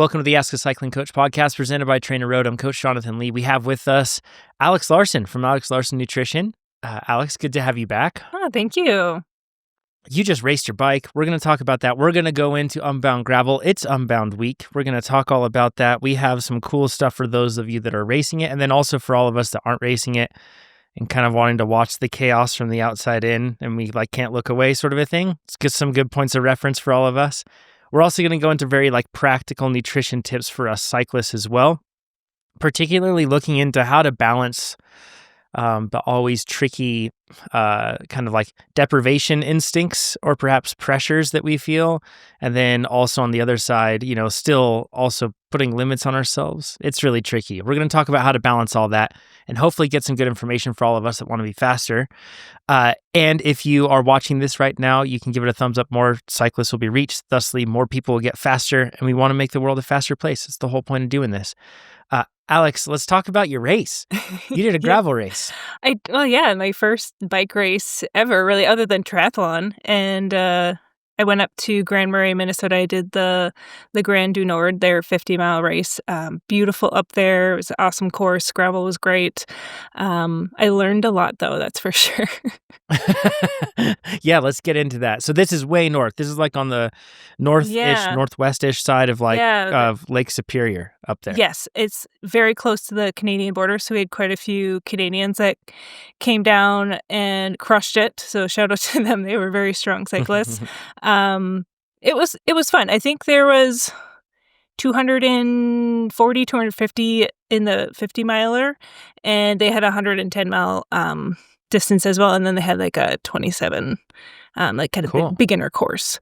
Welcome to the Ask a Cycling Coach podcast presented by TrainerRoad. I'm Coach Jonathan Lee. We have with us Alex Larson from Alex Larson Nutrition. Alex, good to have you back. Oh, thank you. You just raced your bike. We're going to talk about that. We're going to go into Unbound Gravel. It's Unbound week. We're going to talk all about that. We have some cool stuff for those of you that are racing it, and then also for all of us that aren't racing it and kind of wanting to watch the chaos from the outside in, and we can't look away sort of a thing. Let's get some good points of reference for all of us. We're also going to go into very practical nutrition tips for us cyclists as well, particularly looking into how to balance the always tricky kind of deprivation instincts or perhaps pressures that we feel. And then also on the other side, still also putting limits on ourselves. It's really tricky. We're going to talk about how to balance all that and hopefully get some good information for all of us that want to be faster. And if you are watching this right now, you can give it a thumbs up. More cyclists will be reached. Thusly, more people will get faster. And we want to make the world a faster place. It's the whole point of doing this. Alex, let's talk about your race. You did a gravel race. My first bike race ever, really, other than triathlon. And I went up to Grand Marais, Minnesota. I did the Grand du Nord, their 50-mile race. Beautiful up there. It was an awesome course. Gravel was great. I learned a lot, though, that's for sure. Yeah, let's get into that. So this is way north. This is on the north-ish, northwest-ish side of of Lake Superior up there. Yes, it's very close to the Canadian border. So we had quite a few Canadians that came down and crushed it. So shout out to them. They were very strong cyclists. It was fun. I think there was 240, 250 in the 50-miler, and they had a 110-mile distance as well. And then they had a 27, kind of cool. beginner course.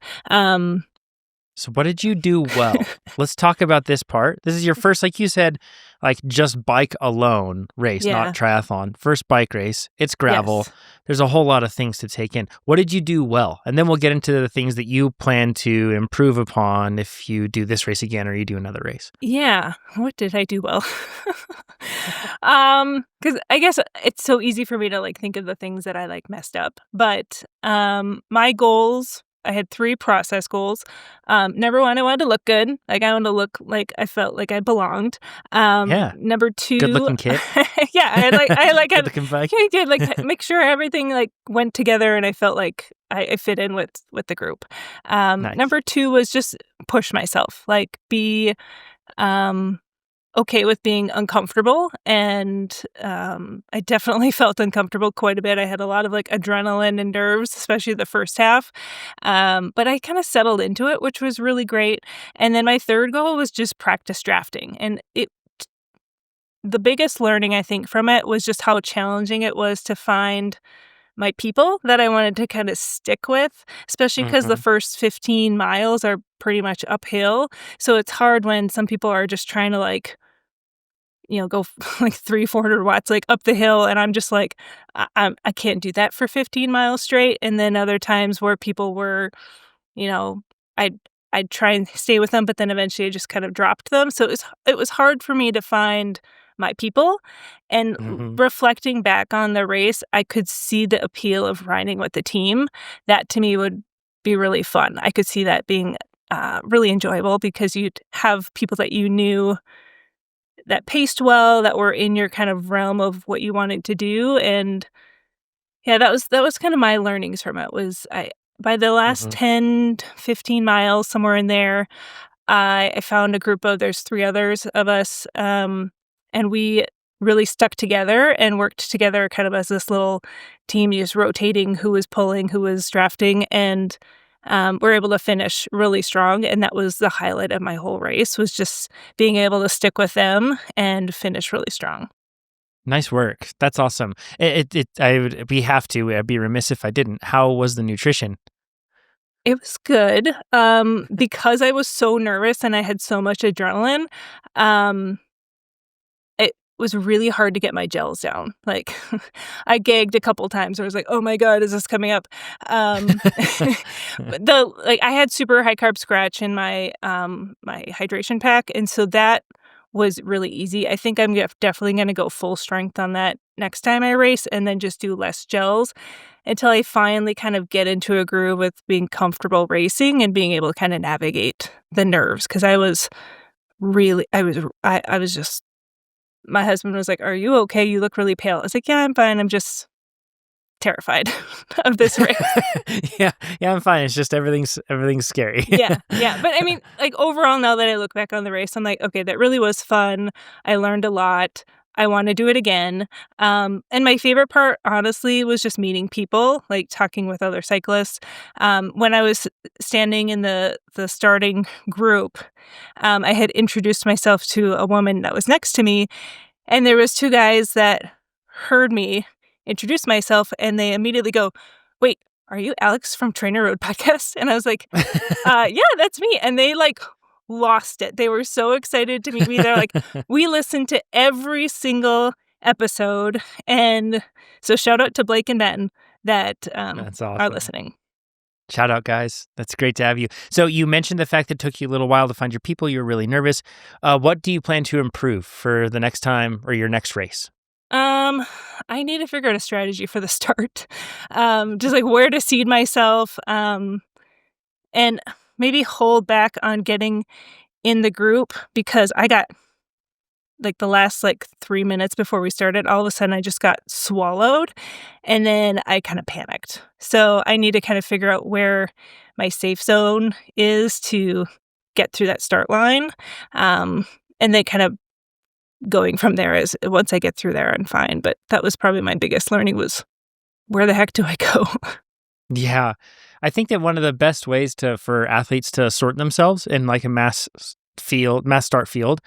So what did you do well? Let's talk about this part. This is your first, like you said, just bike alone race, not triathlon. First bike race. It's gravel. Yes. There's a whole lot of things to take in. What did you do well? And then we'll get into the things that you plan to improve upon if you do this race again or you do another race. Yeah. What did I do well? Because I guess it's so easy for me to think of the things that I messed up. But my goals, I had 3 process goals. Number 1, I wanted to look good. I wanted to look like I felt like I belonged. Number 2, good looking kid. Yeah, I good looking bike. I did make sure everything went together and I felt like I fit in with the group. Nice. Number 2 was just push myself, be okay with being uncomfortable, and I definitely felt uncomfortable quite a bit. I had a lot of adrenaline and nerves, especially the first half, but I kind of settled into it, which was really great. And then my third goal was just practice drafting, and the biggest learning I think from it was just how challenging it was to find my people that I wanted to kind of stick with, especially because the first 15 miles are pretty much uphill. So it's hard when some people are just trying to go 300-400 watts up the hill, and I'm just I can't do that for 15 miles straight. And then other times where people were, I'd try and stay with them, but then eventually I just kind of dropped them. So it was hard for me to find my people. And reflecting back on the race, I could see the appeal of riding with the team. That to me would be really fun. I could see that being really enjoyable because you'd have people that you knew that paced well, that were in your kind of realm of what you wanted to do. And yeah, that was kind of my learnings from it. Was by the last 10, 15 miles, somewhere in there, I found a group there's 3 others of us, and we really stuck together and worked together kind of as this little team, just rotating who was pulling, who was drafting, and we're able to finish really strong. And that was the highlight of my whole race, was just being able to stick with them and finish really strong. Nice work. That's awesome. I'd be remiss if I didn't. How was the nutrition? It was good. Because I was so nervous and I had so much adrenaline, it was really hard to get my gels down. I gagged a couple times. I was oh my God, is this coming up? I had super high carb scratch in my my hydration pack, and so that was really easy. I think I'm definitely going to go full strength on that next time I race, and then just do less gels until I finally kind of get into a groove with being comfortable racing and being able to kind of navigate the nerves, because I was really, I was just, my husband was like, "Are you okay? You look really pale." I was like, "Yeah, I'm fine. I'm just terrified of this race." Yeah, yeah, I'm fine. It's just everything's scary. Yeah, yeah, but I mean, like, overall, now that I look back on the race, I'm like, "Okay, that really was fun. I learned a lot. I wanna do it again." And my favorite part, honestly, was just meeting people, like, talking with other cyclists. When I was standing in the starting group, I had introduced myself to a woman that was next to me, and there was 2 guys that heard me introduce myself, and they immediately go, "Wait, are you Alex from TrainerRoad podcast?" And I was like, yeah, that's me." And they, like, lost it. They were so excited to meet me. They're like, "We listened to every single episode." And so shout out to Blake and Ben that, That's are awesome. listening. Shout out, guys. That's great to have you. So you mentioned the fact that it took you a little while to find your people. You were really nervous. What do you plan to improve for the next time or your next race? I need to figure out a strategy for the start. Just, like, where to seed myself, and maybe hold back on getting in the group, because I got, like, the last, like, 3 minutes before we started, all of a sudden I just got swallowed, and then I kinda panicked. So I need to kind of figure out where my safe zone is to get through that start line, and then kind of going from there. Is once I get through there, I'm fine, but that was probably my biggest learning, was where the heck do I go? Yeah. I think that one of the best ways for athletes to sort themselves in like a mass start field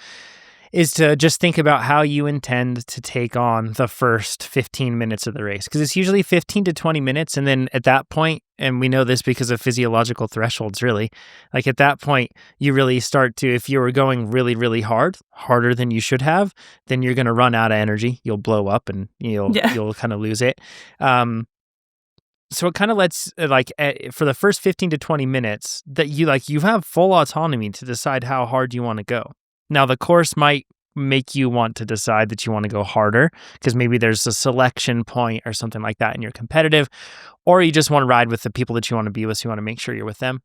is to just think about how you intend to take on the first 15 minutes of the race. Because it's usually 15 to 20 minutes. And then at that point, and we know this because of physiological thresholds, really, like at that point, you really start to, if you were going really, really hard, harder than you should have, then you're going to run out of energy. You'll blow up and Yeah. you'll kind of lose it. So it kind of lets for the first 15 to 20 minutes that you have full autonomy to decide how hard you want to go. Now the course might make you want to decide that you want to go harder because maybe there's a selection point or something like that and you're competitive, or you just want to ride with the people that you want to be with, so you want to make sure you're with them.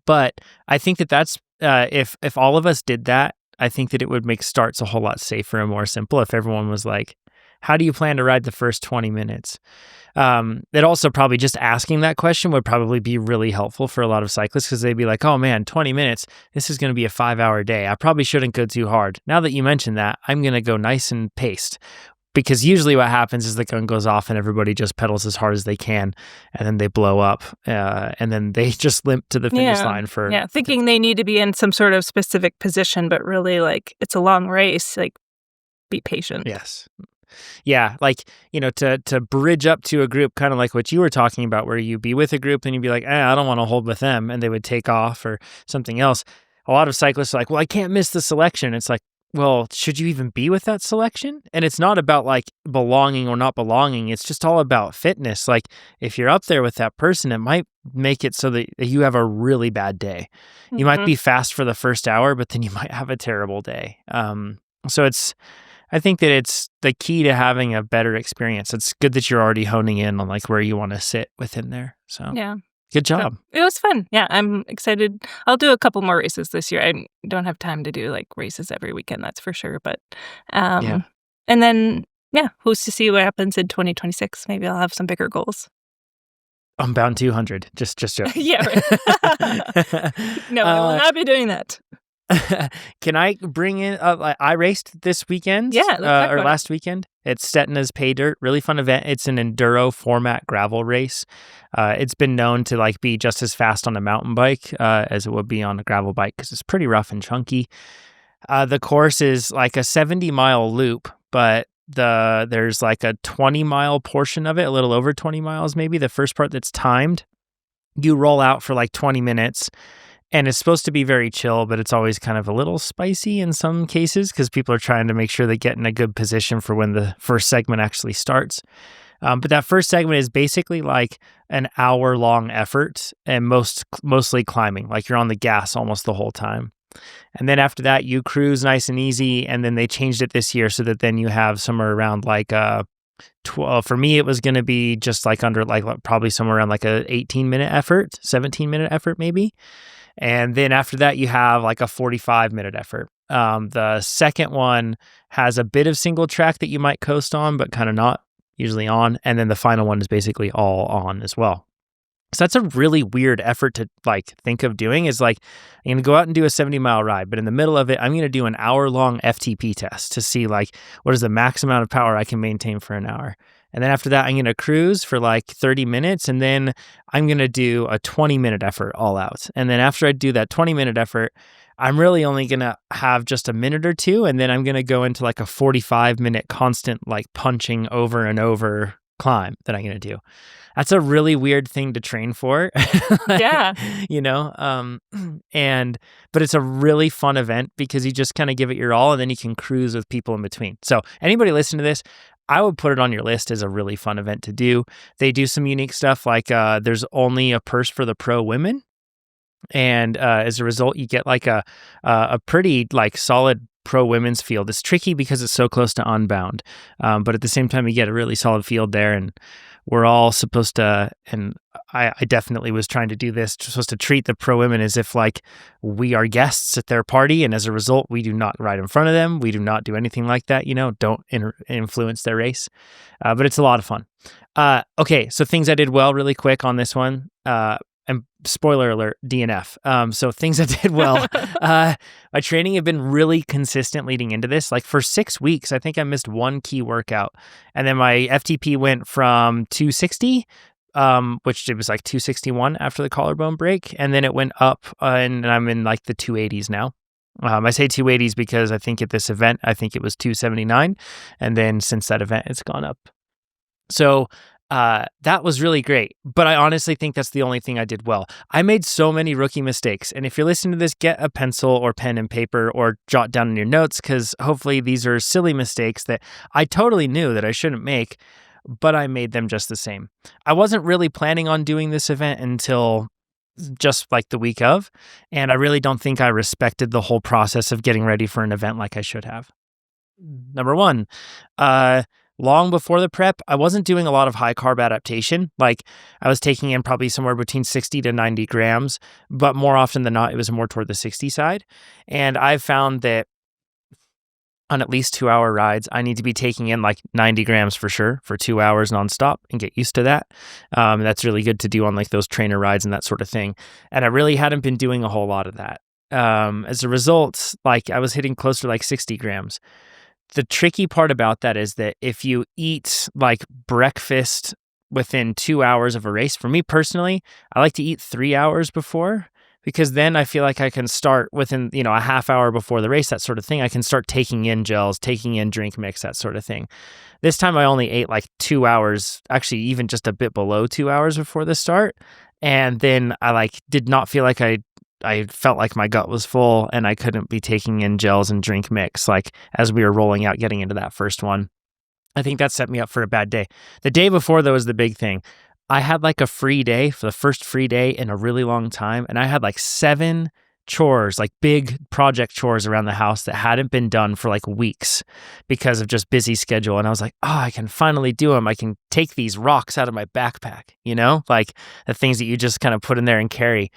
But I think that's if all of us did that, I think that it would make starts a whole lot safer and more simple if everyone was like, how do you plan to ride the first 20 minutes? It also probably just asking that question would probably be really helpful for a lot of cyclists because they'd be like, oh man, 20 minutes, this is going to be a 5-hour day. I probably shouldn't go too hard. Now that you mentioned that, I'm going to go nice and paced. Because usually what happens is the gun goes off and everybody just pedals as hard as they can, and then they blow up, and then they just limp to the finish line thinking they need to be in some sort of specific position, but really, like, it's a long race, like, be patient. Yes. Yeah, like, to bridge up to a group, kind of like what you were talking about, where you be with a group and you'd be like, I don't want to hold with them, and they would take off or something else. A lot of cyclists are like, well, I can't miss the selection. It's like, well, should you even be with that selection? And it's not about like belonging or not belonging. It's just all about fitness. Like if you're up there with that person, it might make it so that you have a really bad day. Mm-hmm. You might be fast for the first hour, but then you might have a terrible day. So I think that it's the key to having a better experience. It's good that you're already honing in on like where you want to sit within there. So yeah. Good job. So, it was fun. Yeah, I'm excited. I'll do a couple more races this year. I don't have time to do like races every weekend, that's for sure. But, Yeah. and then, who's to see what happens in 2026? Maybe I'll have some bigger goals. Unbound 200. Just joking. Yeah, right. No, I will not be doing that. Can I bring in? I raced this weekend. Yeah, or last weekend. It's Stetina's Paydirt. Really fun event. It's an enduro format gravel race. It's been known to like be just as fast on a mountain bike as it would be on a gravel bike because it's pretty rough and chunky. The course is like a 70-mile loop, but there's like a 20-mile portion of it, a little over 20 miles maybe. The first part that's timed. You roll out for like 20 minutes. And it's supposed to be very chill, but it's always kind of a little spicy in some cases because people are trying to make sure they get in a good position for when the first segment actually starts. But that first segment is basically like an hour-long effort and mostly climbing. Like you're on the gas almost the whole time. And then after that, you cruise nice and easy. And then they changed it this year so that then you have somewhere around like 12. For me, it was going to be just like under like probably somewhere around like a 18-minute effort, 17-minute effort maybe. And then after that, you have like a 45-minute effort. The second one has a bit of single track that you might coast on, but kind of not, usually on. And then the final one is basically all on as well. So that's a really weird effort to like think of doing, is like, I'm going to go out and do a 70-mile ride, but in the middle of it, I'm going to do an hour-long FTP test to see like what is the max amount of power I can maintain for an hour. And then after that, I'm going to cruise for like 30 minutes, and then I'm going to do a 20-minute effort all out. And then after I do that 20-minute effort, I'm really only going to have just a minute or two, and then I'm going to go into like a 45-minute constant like punching over and over climb that I'm going to do. That's a really weird thing to train for. Yeah. You know, but it's a really fun event because you just kind of give it your all, and then you can cruise with people in between. So anybody listening to this, I would put it on your list as a really fun event to do. They do some unique stuff, like there's only a purse for the pro women. And as a result, you get like a pretty like solid pro women's field. It's tricky because it's so close to Unbound, but at the same time, you get a really solid field there. And we're all supposed to, and I definitely was trying to do this, supposed to treat the pro women as if like we are guests at their party. And as a result, we do not ride in front of them. We do not do anything like that, don't influence their race. But it's a lot of fun. Okay, so things I did well really quick on this one. And spoiler alert, DNF. So things I did well. My training had been really consistent leading into this. Like for 6 weeks, I think I missed one key workout. And then my FTP went from 260, which it was like 261 after the collarbone break. And then it went up and I'm in like the 280s now. I say 280s because I think at this event, I think it was 279. And then since that event, it's gone up. So that was really great, but I honestly think that's the only thing I did well. I made so many rookie mistakes, and if you're listening to this, get a pencil or pen and paper or jot down in your notes, because hopefully these are silly mistakes that I totally knew that I shouldn't make, but I made them just the same. I wasn't really planning on doing this event until just like the week of, and I really don't think I respected the whole process of getting ready for an event like I should have. Number one, long before the prep, I wasn't doing a lot of high carb adaptation. Like I was taking in probably somewhere between 60 to 90 grams, but more often than not, it was more toward the 60 side. And I've found that on at least 2-hour rides, I need to be taking in like 90 grams for sure for 2 hours nonstop and get used to that. That's really good to do on like those trainer rides and that sort of thing. And I really hadn't been doing a whole lot of that. As a result, like I was hitting closer to like 60 grams. The tricky part about that is that if you eat like breakfast within 2 hours of a race, for me personally, I like to eat 3 hours before, because then I feel like I can start within, a half hour before the race, that sort of thing. I can start taking in gels, taking in drink mix, that sort of thing. This time I only ate like 2 hours, actually even just a bit below 2 hours before the start. And then I like did not feel like I felt like my gut was full and I couldn't be taking in gels and drink mix like as we were rolling out, getting into that first one. I think that set me up for a bad day. The day before, though, was the big thing. I had like a free day, for the first free day in a really long time. And I had like 7 chores, like big project chores around the house that hadn't been done for like weeks because of just busy schedule. And I was like, I can finally do them. I can take these rocks out of my backpack, like the things that you just kind of put in there and carry.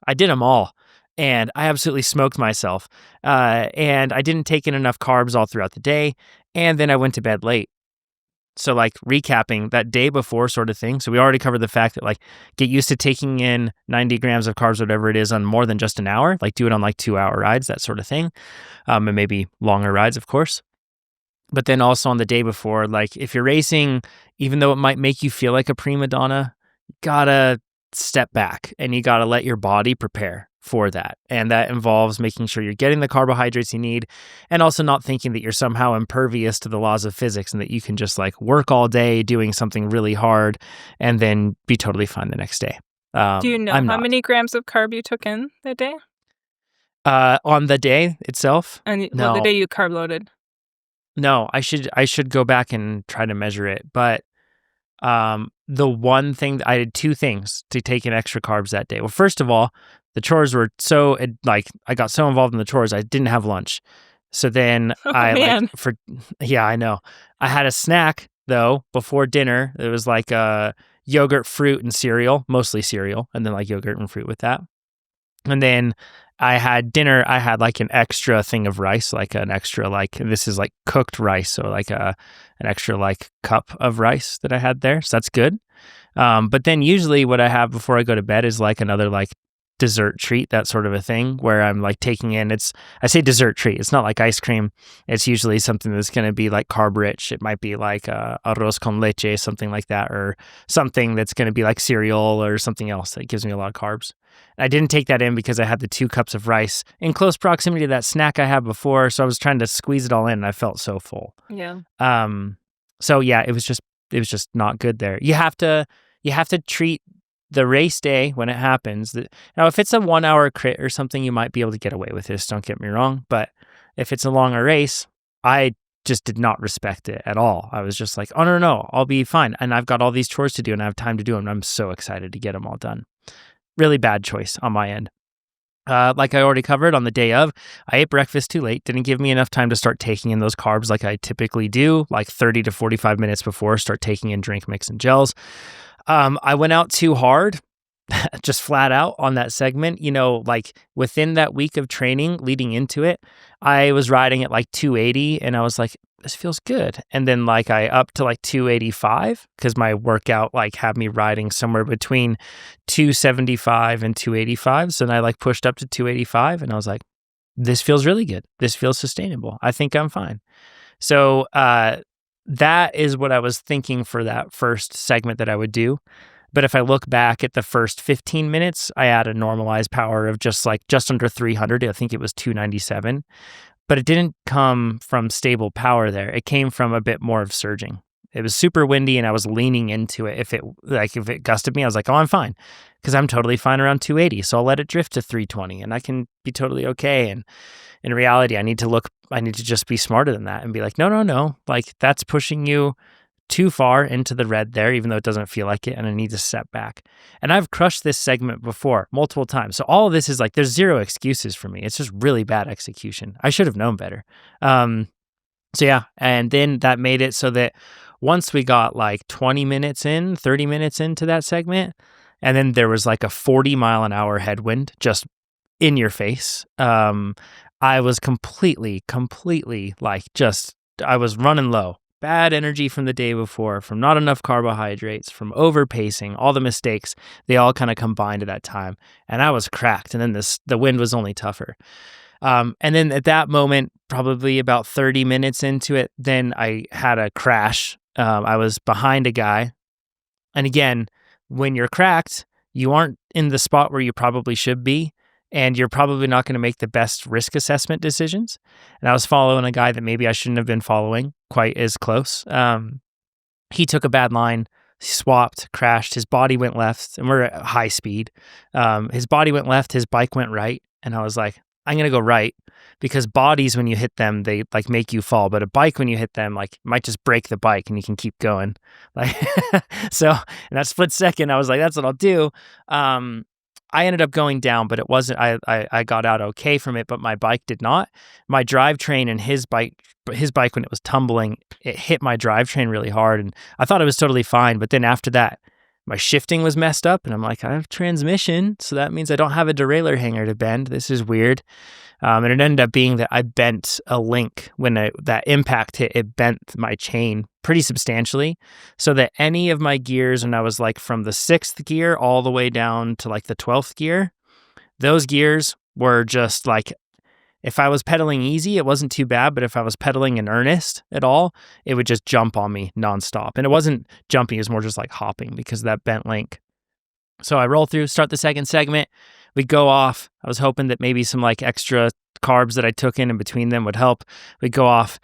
I did them all, and I absolutely smoked myself. And I didn't take in enough carbs all throughout the day, and then I went to bed late. So like recapping that day before sort of thing. So we already covered the fact that like get used to taking in 90 grams of carbs, whatever it is, on more than just an hour. Like do it on like 2-hour rides, that sort of thing. And maybe longer rides, of course. But then also on the day before, like if you're racing, even though it might make you feel like a prima donna, you gotta step back and you got to let your body prepare for that. And that involves making sure you're getting the carbohydrates you need and also not thinking that you're somehow impervious to the laws of physics and that you can just like work all day doing something really hard and then be totally fine the next day. Do you know how many grams of carb you took in that day? On the day itself? And no. The day you carb loaded? No, I should go back and try to measure it. But the one thing, I did 2 things to take in extra carbs that day. Well, first of all, the chores were I got so involved in the chores, I didn't have lunch. So then I know. I had a snack though before dinner. It was like yogurt, fruit, and cereal, mostly cereal, and then like yogurt and fruit with that. And then I had dinner. I had like an extra thing of rice, like an extra, like this is like cooked rice. So like an extra like cup of rice that I had there. So that's good. But then usually what I have before I go to bed is like another like dessert treat, that sort of a thing where I'm like taking in, I say dessert treat. It's not like ice cream. It's usually something that's going to be like carb rich. It might be like arroz con leche, something like that, or something that's going to be like cereal or something else that gives me a lot of carbs. I didn't take that in because I had the 2 cups of rice in close proximity to that snack I had before. So I was trying to squeeze it all in and I felt so full. Yeah. So yeah, it was just not good there. You have to treat the race day when it happens. Now, if it's a 1 hour crit or something, you might be able to get away with this. Don't get me wrong. But if it's a longer race, I just did not respect it at all. I was just like, oh, no, I'll be fine. And I've got all these chores to do and I have time to do them. I'm so excited to get them all done. Really bad choice on my end. Like I already covered on the day of, I ate breakfast too late. Didn't give me enough time to start taking in those carbs like I typically do, like 30 to 45 minutes before, start taking in drink mix and gels. I went out too hard, just flat out on that segment. Like within that week of training leading into it, I was riding at like 280 and I was like, this feels good. And then like I upped to like 285 because my workout like had me riding somewhere between 275 and 285. So then I like pushed up to 285 and I was like, this feels really good. This feels sustainable. I think I'm fine. So, that is what I was thinking for that first segment that I would do. But if I look back at the first 15 minutes, I had a normalized power of just under 300. I think it was 297. But it didn't come from stable power there. It came from a bit more of surging. It was super windy and I was leaning into it. If it gusted me, I was like, oh, I'm fine because I'm totally fine around 280. So I'll let it drift to 320 and I can be totally okay. And in reality, I need to just be smarter than that and be like, no. Like that's pushing you too far into the red there, even though it doesn't feel like it. And I need to step back. And I've crushed this segment before multiple times. So all of this is like, there's zero excuses for me. It's just really bad execution. I should have known better. So yeah. And then that made it so that once we got like 30 minutes into that segment, and then there was like a 40-mile-an-hour headwind just in your face. I was completely like I was running low. Bad energy from the day before, from not enough carbohydrates, from overpacing, all the mistakes, they all kind of combined at that time. And I was cracked. And then the wind was only tougher. And then at that moment, probably about 30 minutes into it, then I had a crash. I was behind a guy. And again, when you're cracked, you aren't in the spot where you probably should be. And you're probably not going to make the best risk assessment decisions. And I was following a guy that maybe I shouldn't have been following quite as close. He took a bad line, swapped, crashed. His body went left, and we're at high speed. His body went left, his bike went right. And I was like, I'm going to go right because bodies, when you hit them, they like make you fall. But a bike, when you hit them, like might just break the bike and you can keep going. Like, so in that split second, I was like, that's what I'll do. I ended up going down, but it wasn't, I got out okay from it, but my bike did not. My drivetrain and his bike, when it was tumbling, it hit my drivetrain really hard. And I thought it was totally fine. But then after that, my shifting was messed up. And I'm like, I have transmission. So that means I don't have a derailleur hanger to bend. This is weird. And it ended up being that I bent a link when that impact hit. It bent my chain pretty substantially, so that any of my gears, when I was like from the 6th gear all the way down to like the 12th gear, those gears were just like, if I was pedaling easy, it wasn't too bad. But if I was pedaling in earnest at all, it would just jump on me nonstop. And it wasn't jumping, it was more just like hopping because of that bent link. So I roll through, start the second segment. We go off. I was hoping that maybe some like extra carbs that I took in between them would help. We go off.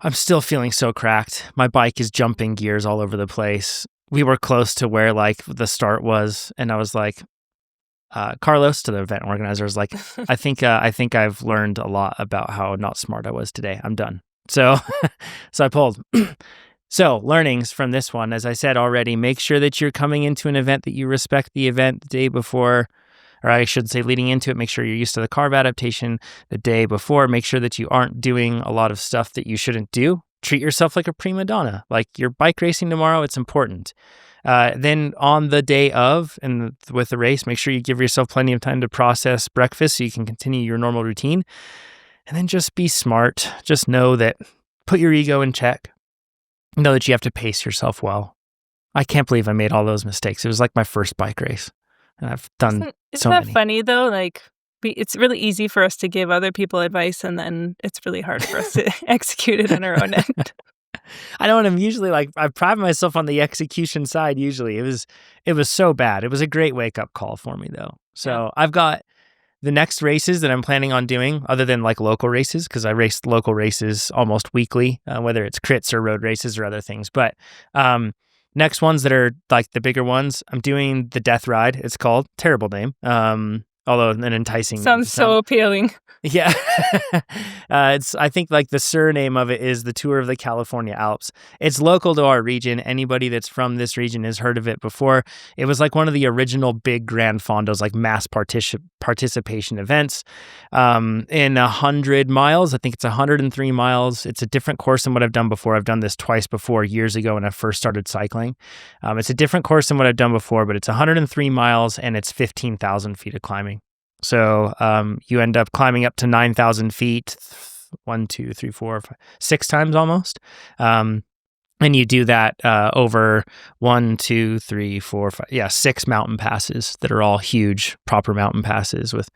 I'm still feeling so cracked. My bike is jumping gears all over the place. We were close to where like the start was. And I was like, Carlos, to the event organizer, was like, I think I've learned a lot about how not smart I was today. I'm done. So I pulled. So learnings from this one, as I said already, make sure that you're coming into an event that you respect the event the day before, or I should say leading into it. Make sure you're used to the carb adaptation the day before. Make sure that you aren't doing a lot of stuff that you shouldn't do. Treat yourself like a prima donna. Like you're bike racing tomorrow, it's important. Then on the day of and with the race, make sure you give yourself plenty of time to process breakfast so you can continue your normal routine. And then just be smart. Just know that, put your ego in check. Know that you have to pace yourself well. I can't believe I made all those mistakes. It was like my first bike race. And I've done Isn't that funny though? Like, it's really easy for us to give other people advice, and then it's really hard for us to execute it on our own end. I know, and I'm usually like, I pride myself on the execution side. Usually, it was so bad. It was a great wake up call for me though. So I've got the next races that I'm planning on doing, other than like local races, because I race local races almost weekly, whether it's crits or road races or other things. But next ones that are like the bigger ones, I'm doing the Death Ride. It's called, terrible name. Although an enticing sounds so appealing. Yeah. I think like the surname of it is the Tour of the California Alps. It's local to our region. Anybody that's from this region has heard of it before. It was like one of the original big Grand Fondos, like mass participation events. In 100 miles, I think it's 103 miles. It's a different course than what I've done before. I've done this twice before, years ago when I first started cycling. It's a different course than what I've done before, but it's 103 miles and it's 15,000 feet of climbing. So you end up climbing up to 9,000 feet, 1, 2, 3, 4, 5, 6 times almost. And you do that over 1, 2, 3, 4, 5, 6 mountain passes that are all huge, proper mountain passes with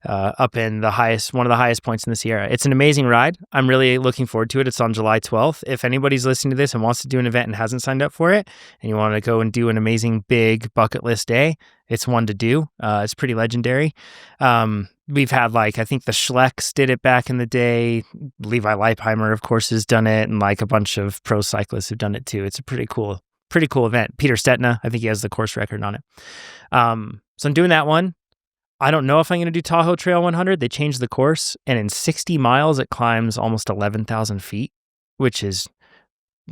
up in one of the highest points in the Sierra. It's an amazing ride. I'm really looking forward to it. It's on July 12th. If anybody's listening to this and wants to do an event and hasn't signed up for it, and you want to go and do an amazing big bucket list day, it's one to do. It's pretty legendary. We've had I think the Schlecks did it back in the day. Levi Leipheimer, of course, has done it, and like a bunch of pro cyclists have done it too. It's a pretty cool event. Peter Stetina, I think he has the course record on it. So I'm doing that one. I don't know if I'm going to do Tahoe Trail 100. They changed the course, and in 60 miles, it climbs almost 11,000 feet, which is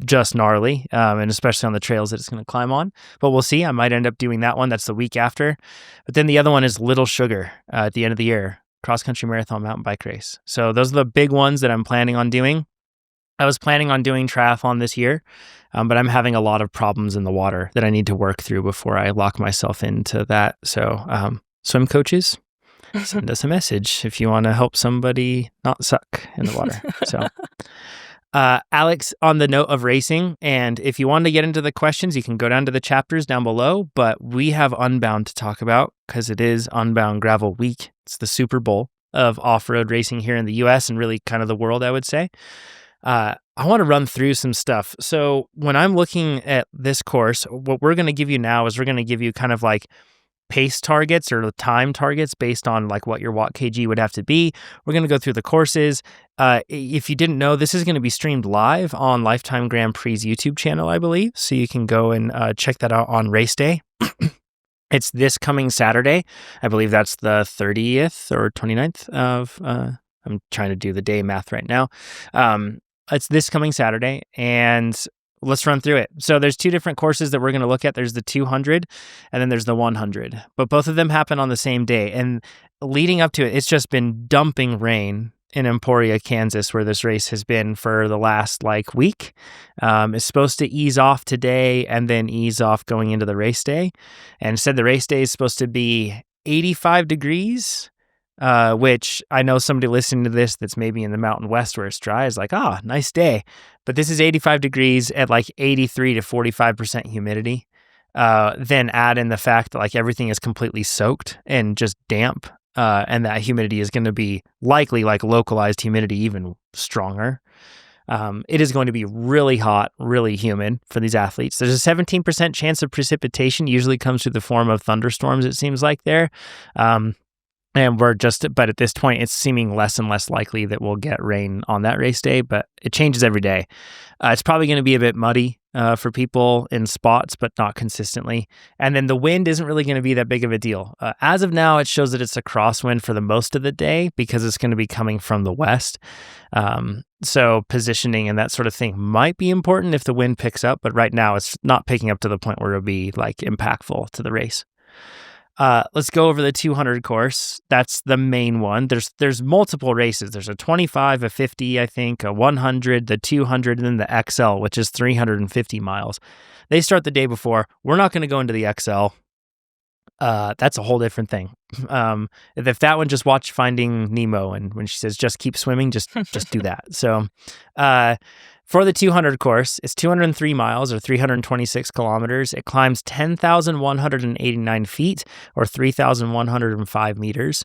just gnarly, and especially on the trails that it's going to climb on. But we'll see. I might end up doing that one. That's the week after. But then the other one is Little Sugar at the end of the year, cross-country marathon mountain bike race. So those are the big ones that I'm planning on doing. I was planning on doing triathlon this year, but I'm having a lot of problems in the water that I need to work through before I lock myself into that. So swim coaches, send us a message if you want to help somebody not suck in the water. So, Alex, on the note of racing, and if you want to get into the questions, you can go down to the chapters down below, but we have Unbound to talk about because it is Unbound Gravel Week. It's the Super Bowl of off-road racing here in the US and really kind of the world, I would say. I want to run through some stuff. So when I'm looking at this course, what we're going to give you now is we're going to give you kind of like pace targets or time targets based on like what your watt kg would have to be. We're going to go through the courses. If you didn't know, this is going to be streamed live on Lifetime Grand Prix's YouTube channel, I believe. So you can go and check that out on race day. It's this coming Saturday. I believe that's the 30th or 29th of, I'm trying to do the day math right now. It's this coming Saturday, and let's run through it. So there's 2 different courses that we're going to look at. There's the 200 and then there's the 100. But both of them happen on the same day. And leading up to it, it's just been dumping rain in Emporia, Kansas, where this race has been for the last week. It's supposed to ease off today and then ease off going into the race day. And instead, the race day is supposed to be 85 degrees. Which I know somebody listening to this that's maybe in the Mountain West where it's dry is like, nice day. But this is 85 degrees at 83 to 45% humidity. Then add in the fact that everything is completely soaked and just damp. And that humidity is going to be likely localized humidity even stronger. It is going to be really hot, really humid for these athletes. There's a 17% chance of precipitation, usually comes through the form of thunderstorms, it seems like there. But at this point, it's seeming less and less likely that we'll get rain on that race day, but it changes every day. It's probably going to be a bit muddy for people in spots, but not consistently. And then the wind isn't really going to be that big of a deal. As of now, it shows that it's a crosswind for the most of the day because it's going to be coming from the west. So positioning and that sort of thing might be important if the wind picks up, but right now it's not picking up to the point where it'll be impactful to the race. Let's go over the 200 course. That's the main one. There's multiple races. There's a 25, a 50, I think, a 100, the 200, and then the XL, which is 350 miles. They start the day before. We're not going to go into the XL. That's a whole different thing. If that one, just watch Finding Nemo, and when she says just keep swimming, just do that. So for the 200 course, it's 203 miles or 326 kilometers. It climbs 10,189 feet or 3,105 meters.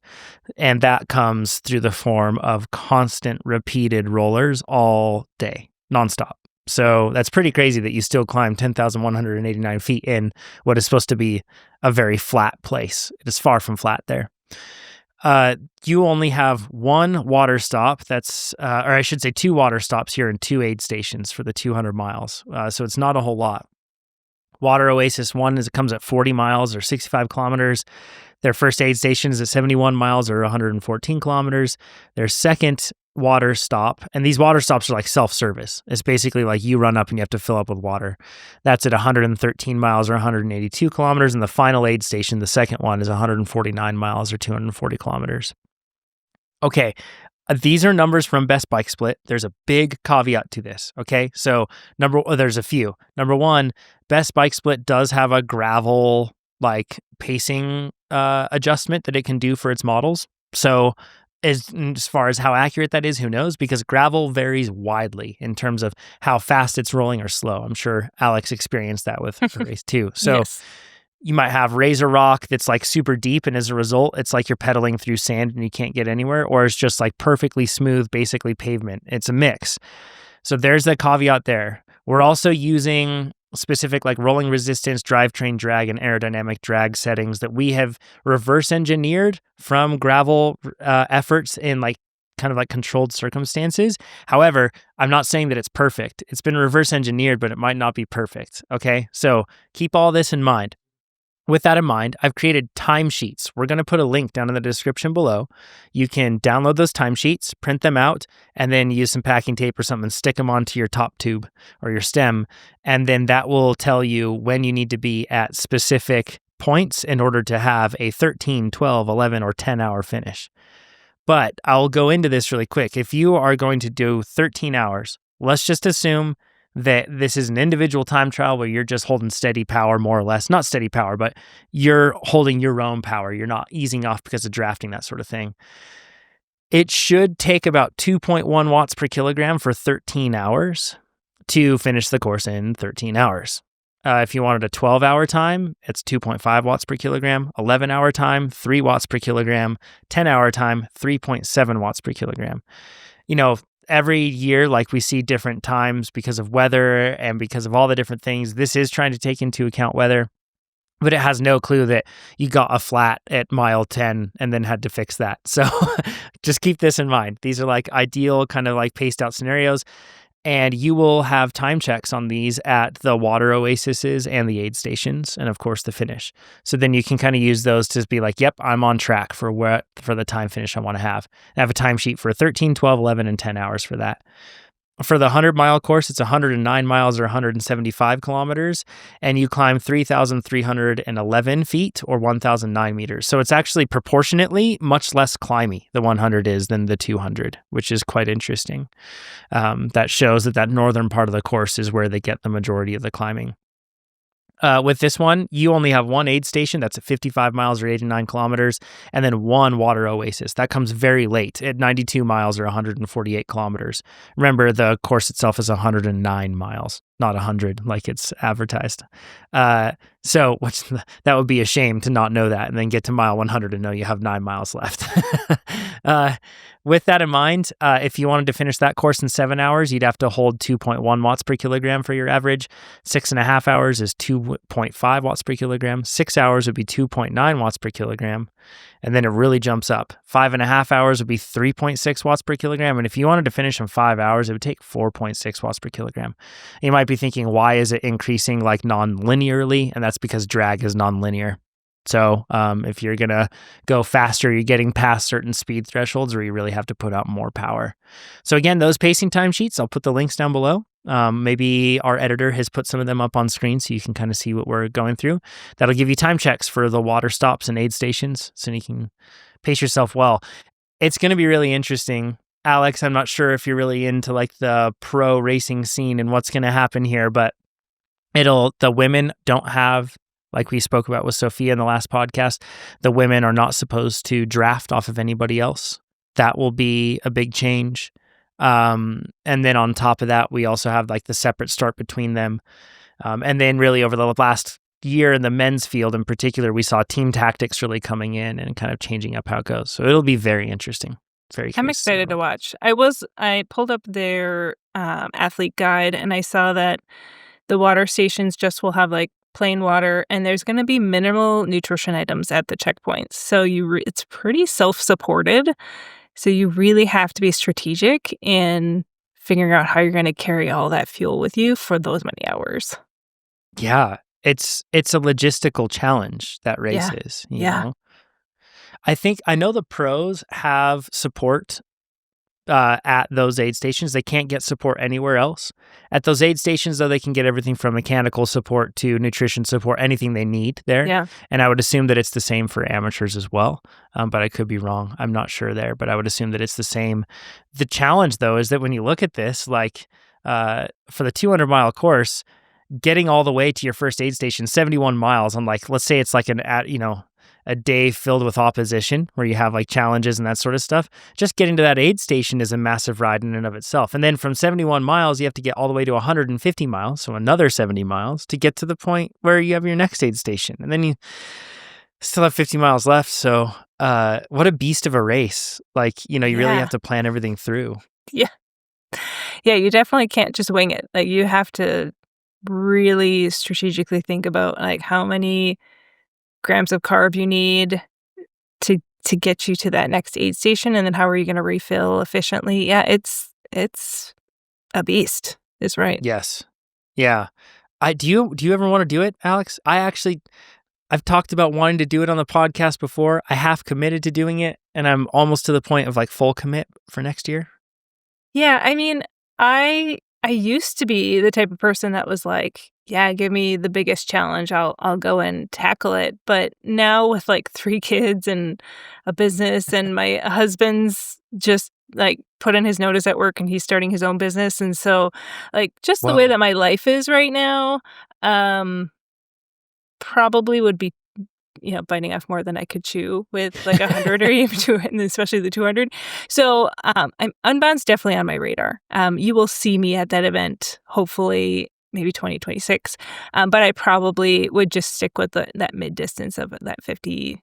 And that comes through the form of constant repeated rollers all day, nonstop. So that's pretty crazy that you still climb 10,189 feet in what is supposed to be a very flat place. It is far from flat there. You only have one water stop. That's, or I should say 2 water stops here and 2 aid stations for the 200 miles. So it's not a whole lot. Water Oasis 1 comes at 40 miles or 65 kilometers. Their first aid station is at 71 miles or 114 kilometers. Their second water stop, and these water stops are like self-service. It's basically like you run up and you have to fill up with water. That's at 113 miles or 182 kilometers. And the final aid station, the second one, is 149 miles or 240 kilometers. Okay, these are numbers from Best Bike Split. There's a big caveat to this, okay? So there's a few. Number one, Best Bike Split does have a gravel like pacing adjustment that it can do for its models. So as far as how accurate that is, who knows? Because gravel varies widely in terms of how fast it's rolling or slow. I'm sure Alex experienced that with her race too. So yes. You might have Razor Rock that's like super deep, and as a result, it's like you're pedaling through sand and you can't get anywhere, or it's just like perfectly smooth, basically pavement. It's a mix. So there's the caveat there. We're also using specific like rolling resistance, drivetrain drag, and aerodynamic drag settings that we have reverse engineered from gravel efforts in like kind of like controlled circumstances. However, I'm not saying that it's perfect. It's been reverse engineered, but it might not be perfect. Okay, so keep all this in mind. With that in mind, I've created timesheets. We're going to put a link down in the description below. You can download those timesheets, print them out, and then use some packing tape or something and stick them onto your top tube or your stem. And then that will tell you when you need to be at specific points in order to have a 13, 12, 11, or 10-hour finish. But I'll go into this really quick. If you are going to do 13 hours, let's just assume that this is an individual time trial where you're just holding steady power, more or less. Not steady power, but you're holding your own power. You're not easing off because of drafting, that sort of thing. It should take about 2.1 watts per kilogram for 13 hours to finish the course in 13 hours. If you wanted a 12-hour time, it's 2.5 watts per kilogram. 11-hour time, 3 watts per kilogram. 10-hour time, 3.7 watts per kilogram. You know, every year, like we see different times because of weather and because of all the different things. This is trying to take into account weather, but it has no clue that you got a flat at mile 10 and then had to fix that. So just keep this in mind. These are like ideal kind of like paced out scenarios. And you will have time checks on these at the water oases and the aid stations, and of course the finish. So then you can kind of use those to be like, yep, I'm on track for the time finish I want to have. I have a timesheet for 13, 12, 11, and 10 hours for that. For the 100-mile course, it's 109 miles or 175 kilometers, and you climb 3,311 feet or 1,009 meters. So it's actually proportionately much less climby, the 100 is, than the 200, which is quite interesting. That shows that northern part of the course is where they get the majority of the climbing. With this one, you only have one aid station that's at 55 miles or 89 kilometers, and then one water oasis. That comes very late at 92 miles or 148 kilometers. Remember, the course itself is 109 miles, not 100 like it's advertised. So that would be a shame to not know that and then get to mile 100 and know you have 9 miles left. With that in mind, if you wanted to finish that course in 7 hours, you'd have to hold 2.1 watts per kilogram for your average. 6.5 hours is 2.5 watts per kilogram. 6 hours would be 2.9 watts per kilogram. And then it really jumps up. 5.5 hours would be 3.6 watts per kilogram. And if you wanted to finish in 5 hours, it would take 4.6 watts per kilogram. You might be thinking, why is it increasing like non-linearly? And that's because drag is non-linear. So if you're going to go faster, you're getting past certain speed thresholds where you really have to put out more power. So again, those pacing timesheets, I'll put the links down below. Maybe our editor has put some of them up on screen so you can kind of see what we're going through. That'll give you time checks for the water stops and aid stations so you can pace yourself well. It's going to be really interesting. Alex, I'm not sure if you're really into like the pro racing scene and what's going to happen here, but the women don't have, like we spoke about with Sophia in the last podcast, the women are not supposed to draft off of anybody else. That will be a big change. And then on top of that, we also have like the separate start between them. And then really over the last year in the men's field in particular, we saw team tactics really coming in and kind of changing up how it goes. So it'll be very interesting. I'm excited to watch. I pulled up their athlete guide and I saw that the water stations just will have like plain water and there's going to be minimal nutrition items at the checkpoints. So it's pretty self-supported. So you really have to be strategic in figuring out how you're going to carry all that fuel with you for those many hours. Yeah, it's a logistical challenge, that race is, you know? I know the pros have support at those aid stations. They can't get support anywhere else. At those aid stations, though, they can get everything from mechanical support to nutrition support, anything they need there. Yeah. And I would assume that it's the same for amateurs as well, but I could be wrong. I'm not sure there, but I would assume that it's the same. The challenge, though, is that when you look at this, like for the 200-mile course, getting all the way to your first aid station, 71 miles on like, let's say it's like a day filled with opposition where you have like challenges and that sort of stuff. Just getting to that aid station is a massive ride in and of itself. And then from 71 miles, you have to get all the way to 150 miles. So another 70 miles to get to the point where you have your next aid station. And then you still have 50 miles left. So what a beast of a race. Like, you really have to plan everything through. Yeah. Yeah, you definitely can't just wing it. Like you have to really strategically think about like how many grams of carb you need to get you to that next aid station, and then how are you going to refill efficiently? Yeah, it's a beast. Is right. Yes. Yeah. Do you ever want to do it, Alex? I've talked about wanting to do it on the podcast before. I half committed to doing it, and I'm almost to the point of like full commit for next year. Yeah, I mean, I used to be the type of person that was like, yeah, give me the biggest challenge. I'll go and tackle it. But now with like 3 kids and a business and my husband's just like put in his notice at work and he's starting his own business. And so like just the way that my life is right now, probably would be, biting off more than I could chew with like 100 or even 200, and especially the 200. So Unbound's definitely on my radar. You will see me at that event, hopefully maybe 2026. But I probably would just stick with that mid distance of that 50.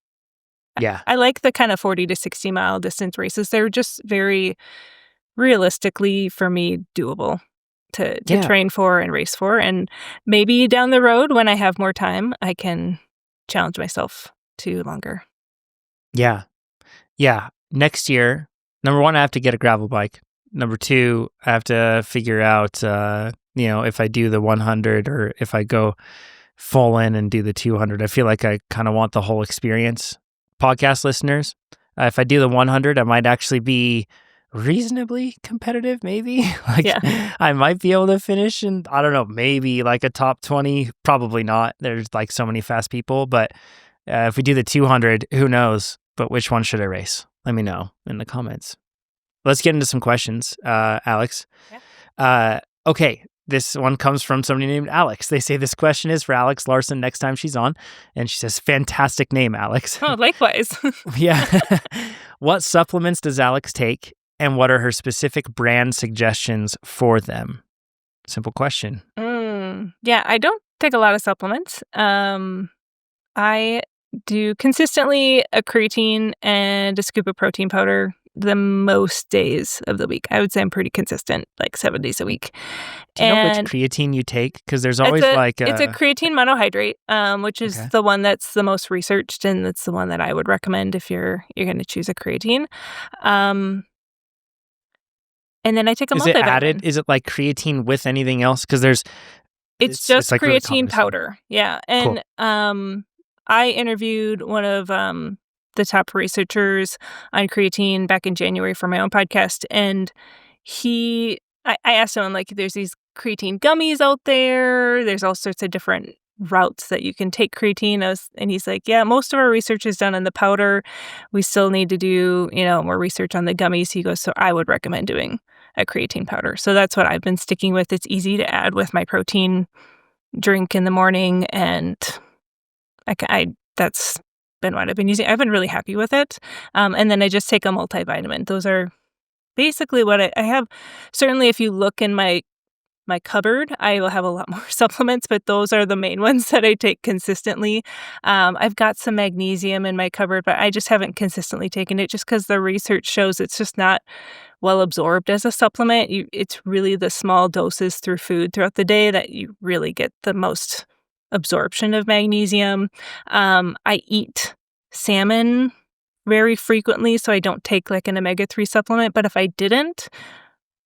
Yeah. I like the kind of 40 to 60 mile distance races. They're just very realistically for me doable to train for and race for. And maybe down the road when I have more time, I can challenge myself to longer. Yeah. Yeah. Next year, number 1, I have to get a gravel bike. Number 2, I have to figure out, if I do the 100 or if I go full in and do the 200. I feel like I kind of want the whole experience. Podcast listeners, if I do the 100, I might actually be reasonably competitive, maybe. I might be able to finish in, I don't know, maybe like a top 20. Probably not. There's like so many fast people. But if we do the 200, who knows? But which one should I race? Let me know in the comments. Let's get into some questions, Alex. Yeah. Okay. This one comes from somebody named Alex. They say this question is for Alex Larson next time she's on. And she says, fantastic name, Alex. Oh, likewise. Yeah. What supplements does Alex take? And what are her specific brand suggestions for them? Simple question. Yeah, I don't take a lot of supplements. I do consistently a creatine and a scoop of protein powder the most days of the week. I would say I'm pretty consistent, like 7 days a week. Do you know which creatine you take? Because there's always it's a creatine monohydrate, which is the one that's the most researched, and that's the one that I would recommend if you're going to choose a creatine. And then I take a multivitamin. Is it added? Is it like creatine with anything else? Because it's just like creatine really powder. Yeah. And cool. I interviewed one of the top researchers on creatine back in January for my own podcast. And I asked him, like, there's these creatine gummies out there. There's all sorts of different routes that you can take creatine. And he's like, yeah, most of our research is done on the powder. We still need to do, more research on the gummies. He goes, so I would recommend doing a creatine powder. So that's what I've been sticking with. It's easy to add with my protein drink in the morning, and that's been what I've been using. I've been really happy with it. And then I just take a multivitamin. Those are basically what I have. Certainly, if you look in my cupboard, I will have a lot more supplements, but those are the main ones that I take consistently. I've got some magnesium in my cupboard, but I just haven't consistently taken it just because the research shows it's just not well absorbed as a supplement. It's really the small doses through food throughout the day that you really get the most absorption of magnesium. I eat salmon very frequently, so I don't take like an omega-3 supplement, but if I didn't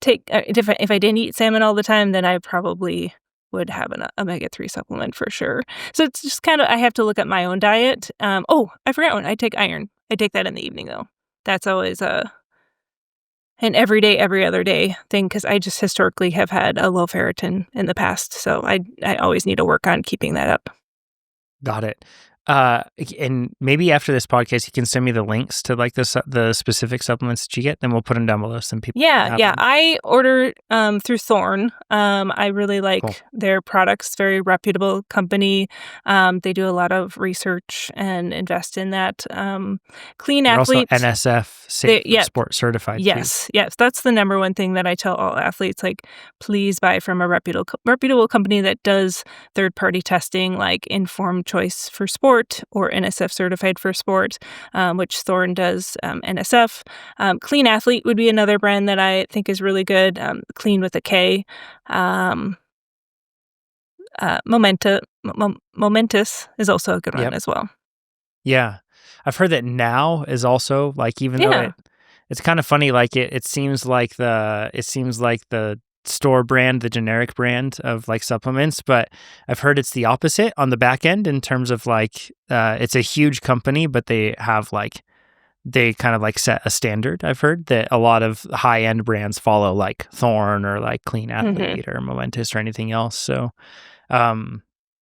if I didn't eat salmon all the time, then I probably would have an omega-3 supplement for sure. So it's just kind of, I have to look at my own diet. I forgot one. I take iron. I take that in the evening though. That's always an every other day thing because I just historically have had a low ferritin in the past. So I always need to work on keeping that up. Got it. And maybe after this podcast, you can send me the links to like the specific supplements that you get, then we'll put them down below so people Yeah. I order through Thorne. I really like their products. Very reputable company. They do a lot of research and invest in that. Clean They're Athlete. Also NSF safe sport certified. Yes. That's the number one thing that I tell all athletes. Like, please buy from a reputable company that does third-party testing, like Informed Choice for Sport or NSF certified for sport, which Thorne does NSF. Clean Athlete would be another brand that I think is really good. Clean with a K. Momentous is also a good one as well. Yeah. I've heard that Now is also like, even though it's kind of funny, like it seems like the store brand, the generic brand of like supplements, but I've heard it's the opposite on the back end in terms of like it's a huge company, but they have like they kind of like set a standard. I've heard that a lot of high end brands follow like Thorne or like Clean Athlete or Momentous or anything else. So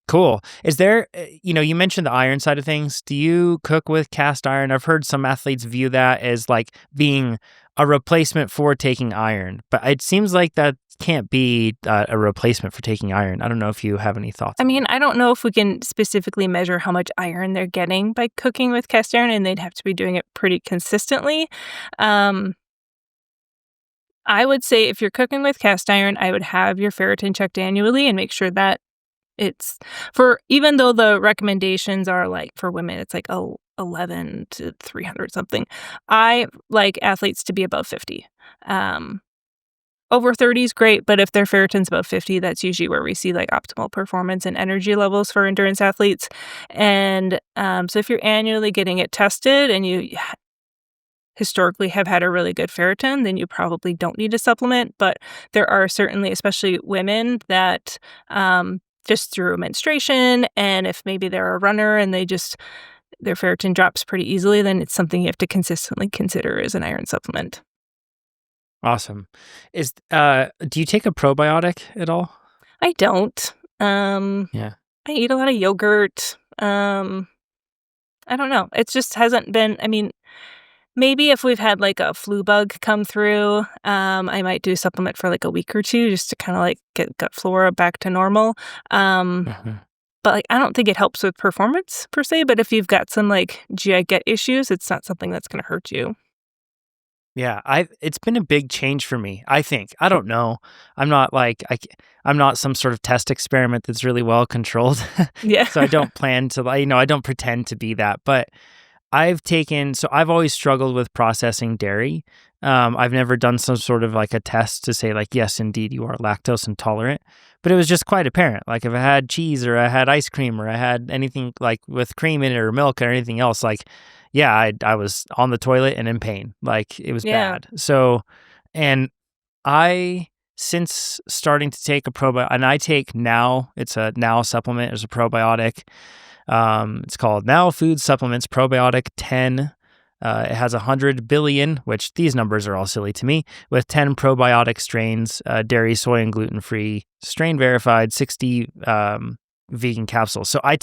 cool. Is there, you mentioned the iron side of things. Do you cook with cast iron? I've heard some athletes view that as like being a replacement for taking iron, but it seems like that can't be a replacement for taking iron. I don't know if you have any thoughts. I mean, I don't know if we can specifically measure how much iron they're getting by cooking with cast iron, and they'd have to be doing it pretty consistently. I would say if you're cooking with cast iron, I would have your ferritin checked annually and make sure that it's even though the recommendations are like for women, it's like 11 to 300 something. I like athletes to be above 50. Over 30 is great, but if their ferritin's above 50, that's usually where we see like optimal performance and energy levels for endurance athletes. And so if you're annually getting it tested and you historically have had a really good ferritin, then you probably don't need a supplement. But there are certainly, especially women, that just through menstruation, and if maybe they're a runner and their ferritin drops pretty easily, then it's something you have to consistently consider as an iron supplement. Awesome. Do you take a probiotic at all? I don't. I eat a lot of yogurt. I don't know. It just hasn't been, maybe if we've had like a flu bug come through, I might do a supplement for like a week or two just to kind of like get gut flora back to normal. But like, I don't think it helps with performance per se, but if you've got some like GI gut issues, it's not something that's going to hurt you. Yeah, it's been a big change for me, I think. I don't know. I'm not like I'm not some sort of test experiment that's really well controlled. Yeah. So I don't plan to, I don't pretend to be that, but I've always struggled with processing dairy. I've never done some sort of like a test to say like, yes, indeed, you are lactose intolerant, but it was just quite apparent. Like if I had cheese or I had ice cream or I had anything like with cream in it or milk or anything else, like, yeah, I was on the toilet and in pain. Like it was bad. So, and since starting to take a probiotic, and I take Now, it's a Now supplement, it's a probiotic. It's called Now Food Supplements Probiotic 10. It has 100 billion, which these numbers are all silly to me, with 10 probiotic strains, dairy, soy, and gluten-free, strain verified, 60 vegan capsules. So I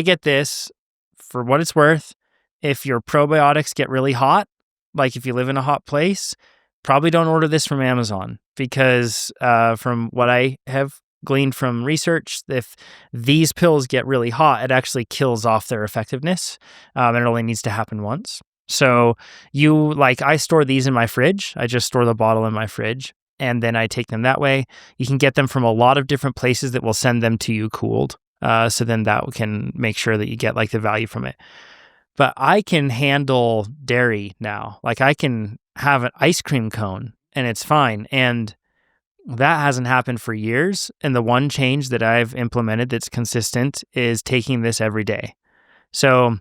get this for what it's worth. If your probiotics get really hot, like if you live in a hot place, probably don't order this from Amazon because from what I have gleaned from research, if these pills get really hot, it actually kills off their effectiveness, and it only needs to happen once. So I store these in my fridge. I just store the bottle in my fridge, and then I take them that way. You can get them from a lot of different places that will send them to you cooled. So then that can make sure that you get like the value from it. But I can handle dairy now. Like I can have an ice cream cone and it's fine. And that hasn't happened for years. And the one change that I've implemented that's consistent is taking this every day. So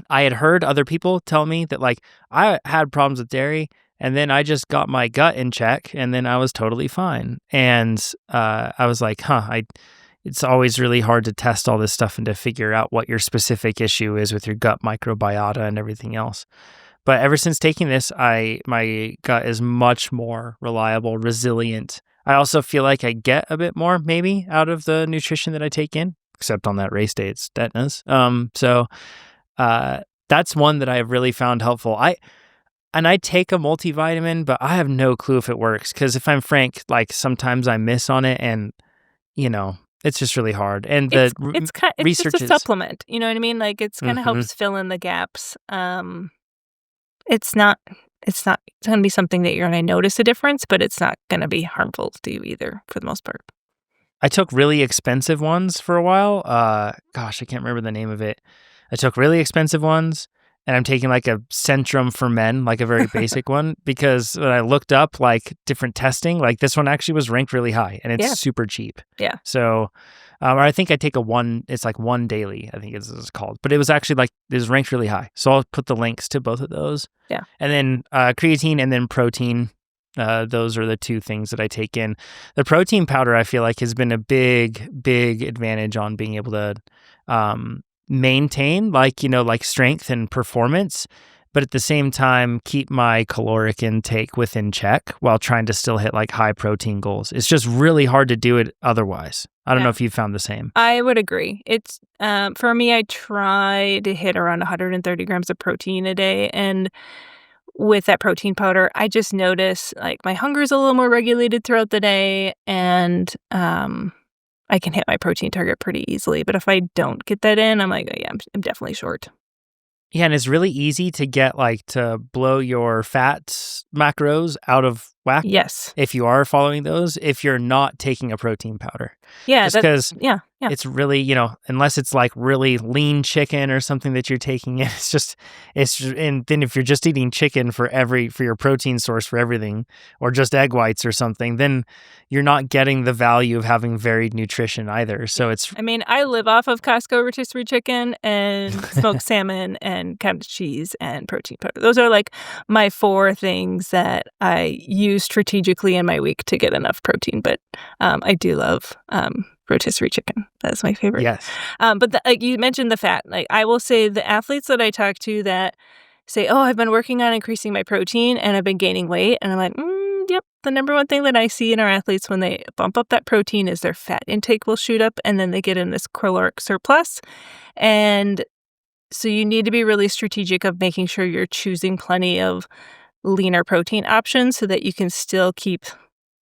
I had heard other people tell me that like I had problems with dairy and then I just got my gut in check and then I was totally fine. And I was like, it's always really hard to test all this stuff and to figure out what your specific issue is with your gut microbiota and everything else. But ever since taking this, my gut is much more reliable, resilient. I also feel like I get a bit more maybe out of the nutrition that I take in, except on that race day, it's tetanus. So that's one that I've really found helpful. I take a multivitamin, but I have no clue if it works. Because if I'm frank, like sometimes I miss on it, and it's just really hard. And it's research just a supplement. You know what I mean? Like it's kind of helps fill in the gaps. It's not going to be something that you're going to notice a difference, but it's not going to be harmful to you either for the most part. I took really expensive ones for a while. I can't remember the name of it. I took really expensive ones, and I'm taking like a Centrum for men, like a very basic one, because when I looked up like different testing, like this one actually was ranked really high, and it's super cheap. Yeah. So, I think I take it's like one daily, I think it's called, but it was actually like, it was ranked really high. So I'll put the links to both of those. Yeah. And then creatine and then protein. Those are the two things that I take in. The protein powder, I feel like, has been a big, big advantage on being able to maintain like strength and performance, but at the same time keep my caloric intake within check while trying to still hit like high protein goals. It's just really hard to do it otherwise. I don't know if you found the same. I would agree. It's for me, I try to hit around 130 grams of protein a day, and with that protein powder, I just notice like my hunger is a little more regulated throughout the day, and I can hit my protein target pretty easily. But if I don't get that in, I'm like, oh, yeah, I'm definitely short. Yeah, and it's really easy to get like to blow your fats macros out of whack. Yes. If you are following those, if you're not taking a protein powder. Yeah. Just because Yeah. it's really, unless it's like really lean chicken or something that you're taking in, and then if you're just eating chicken for your protein source for everything, or just egg whites or something, then you're not getting the value of having varied nutrition either. So I live off of Costco rotisserie chicken and smoked salmon and cottage cheese and protein powder. Those are like my 4 things that I use strategically in my week to get enough protein. But I do love rotisserie chicken. That's my favorite. Yes. But like you mentioned the fat. Like I will say the athletes that I talk to that say, oh, I've been working on increasing my protein and I've been gaining weight. And I'm like, yep. The number one thing that I see in our athletes when they bump up that protein is their fat intake will shoot up, and then they get in this caloric surplus. And so you need to be really strategic of making sure you're choosing plenty of leaner protein options so that you can still keep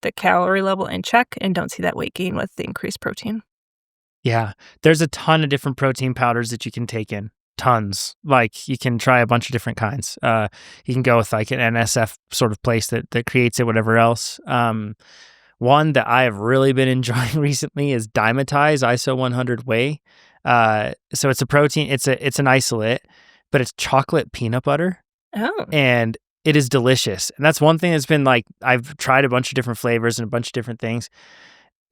the calorie level in check and don't see that weight gain with the increased protein. Yeah. There's a ton of different protein powders that you can take in. Tons. Like you can try a bunch of different kinds. You can go with like an NSF sort of place that creates it, whatever else. One that I have really been enjoying recently is Dymatize ISO 100 Whey. So it's a protein, it's an isolate, but it's chocolate peanut butter. Oh. And it is delicious. And that's one thing that's been like, I've tried a bunch of different flavors and a bunch of different things.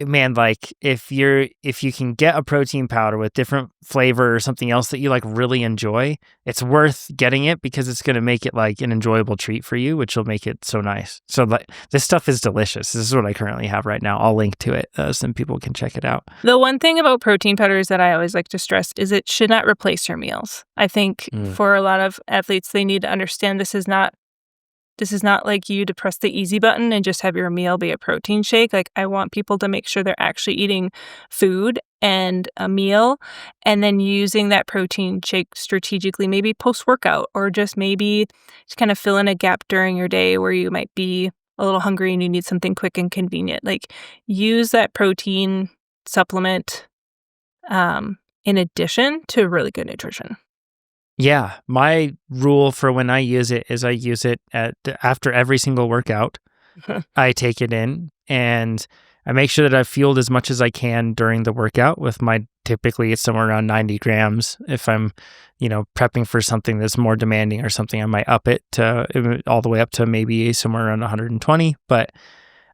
man, like if you can get a protein powder with different flavor or something else that you like really enjoy, it's worth getting it because it's going to make it like an enjoyable treat for you, which will make it so nice. So like this stuff is delicious. This is what I currently have right now. I'll link to it so people can check it out. The one thing about protein powders that I always like to stress is it should not replace your meals. I think for a lot of athletes, they need to understand this is not like you to press the easy button and just have your meal be a protein shake. Like, I want people to make sure they're actually eating food and a meal and then using that protein shake strategically, maybe post-workout, or just maybe just kind of fill in a gap during your day where you might be a little hungry and you need something quick and convenient. Like, use that protein supplement in addition to really good nutrition. Yeah, my rule for when I use it is I use it after every single workout. I take it in and I make sure that I've fueled as much as I can during the workout with typically it's somewhere around 90 grams. If I'm, prepping for something that's more demanding or something, I might up it to all the way up to maybe somewhere around 120. But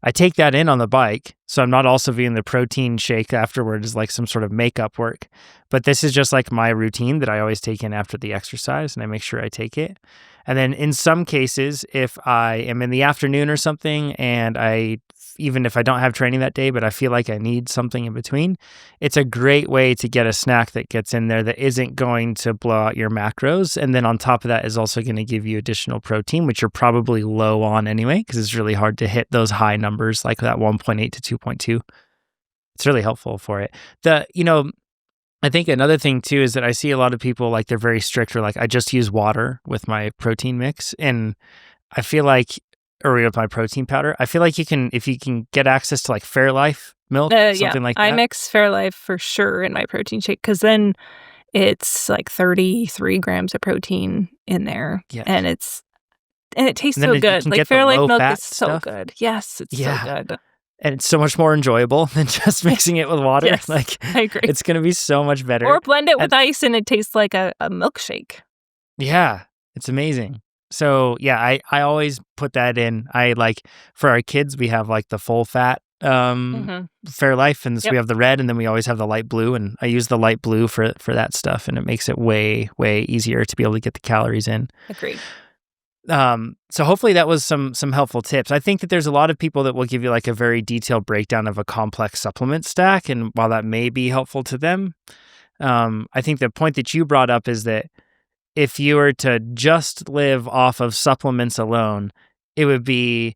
I take that in on the bike, so I'm not also viewing the protein shake afterward as like some sort of makeup work. But this is just like my routine that I always take in after the exercise, and I make sure I take it. And then in some cases, if I am in the afternoon or something, and even if I don't have training that day, but I feel like I need something in between, it's a great way to get a snack that gets in there that isn't going to blow out your macros. And then on top of that is also going to give you additional protein, which you're probably low on anyway, because it's really hard to hit those high numbers like that 1.8 to 2.2. It's really helpful for it. I think another thing too is that I see a lot of people like they're very strict or like I just use water with my protein mix, and I feel like or with my protein powder. I feel like if you can get access to like Fairlife milk, something like that. I mix Fairlife for sure in my protein shake because then it's like 33 grams of protein in there, and it tastes so good. Like Fairlife milk is so good. Yes, it's so good. And it's so much more enjoyable than just mixing it with water. Yes, like I agree. It's going to be so much better. Or blend it with ice and it tastes like a milkshake. Yeah, it's amazing. So yeah, I always put that in. I like for our kids, we have like the full fat Fairlife, and so we have the red, and then we always have the light blue, and I use the light blue for that stuff, and it makes it way, way easier to be able to get the calories in. Agreed. So hopefully that was some helpful tips. I think that there's a lot of people that will give you like a very detailed breakdown of a complex supplement stack, and while that may be helpful to them, I think the point that you brought up is that if you were to just live off of supplements alone, it would be,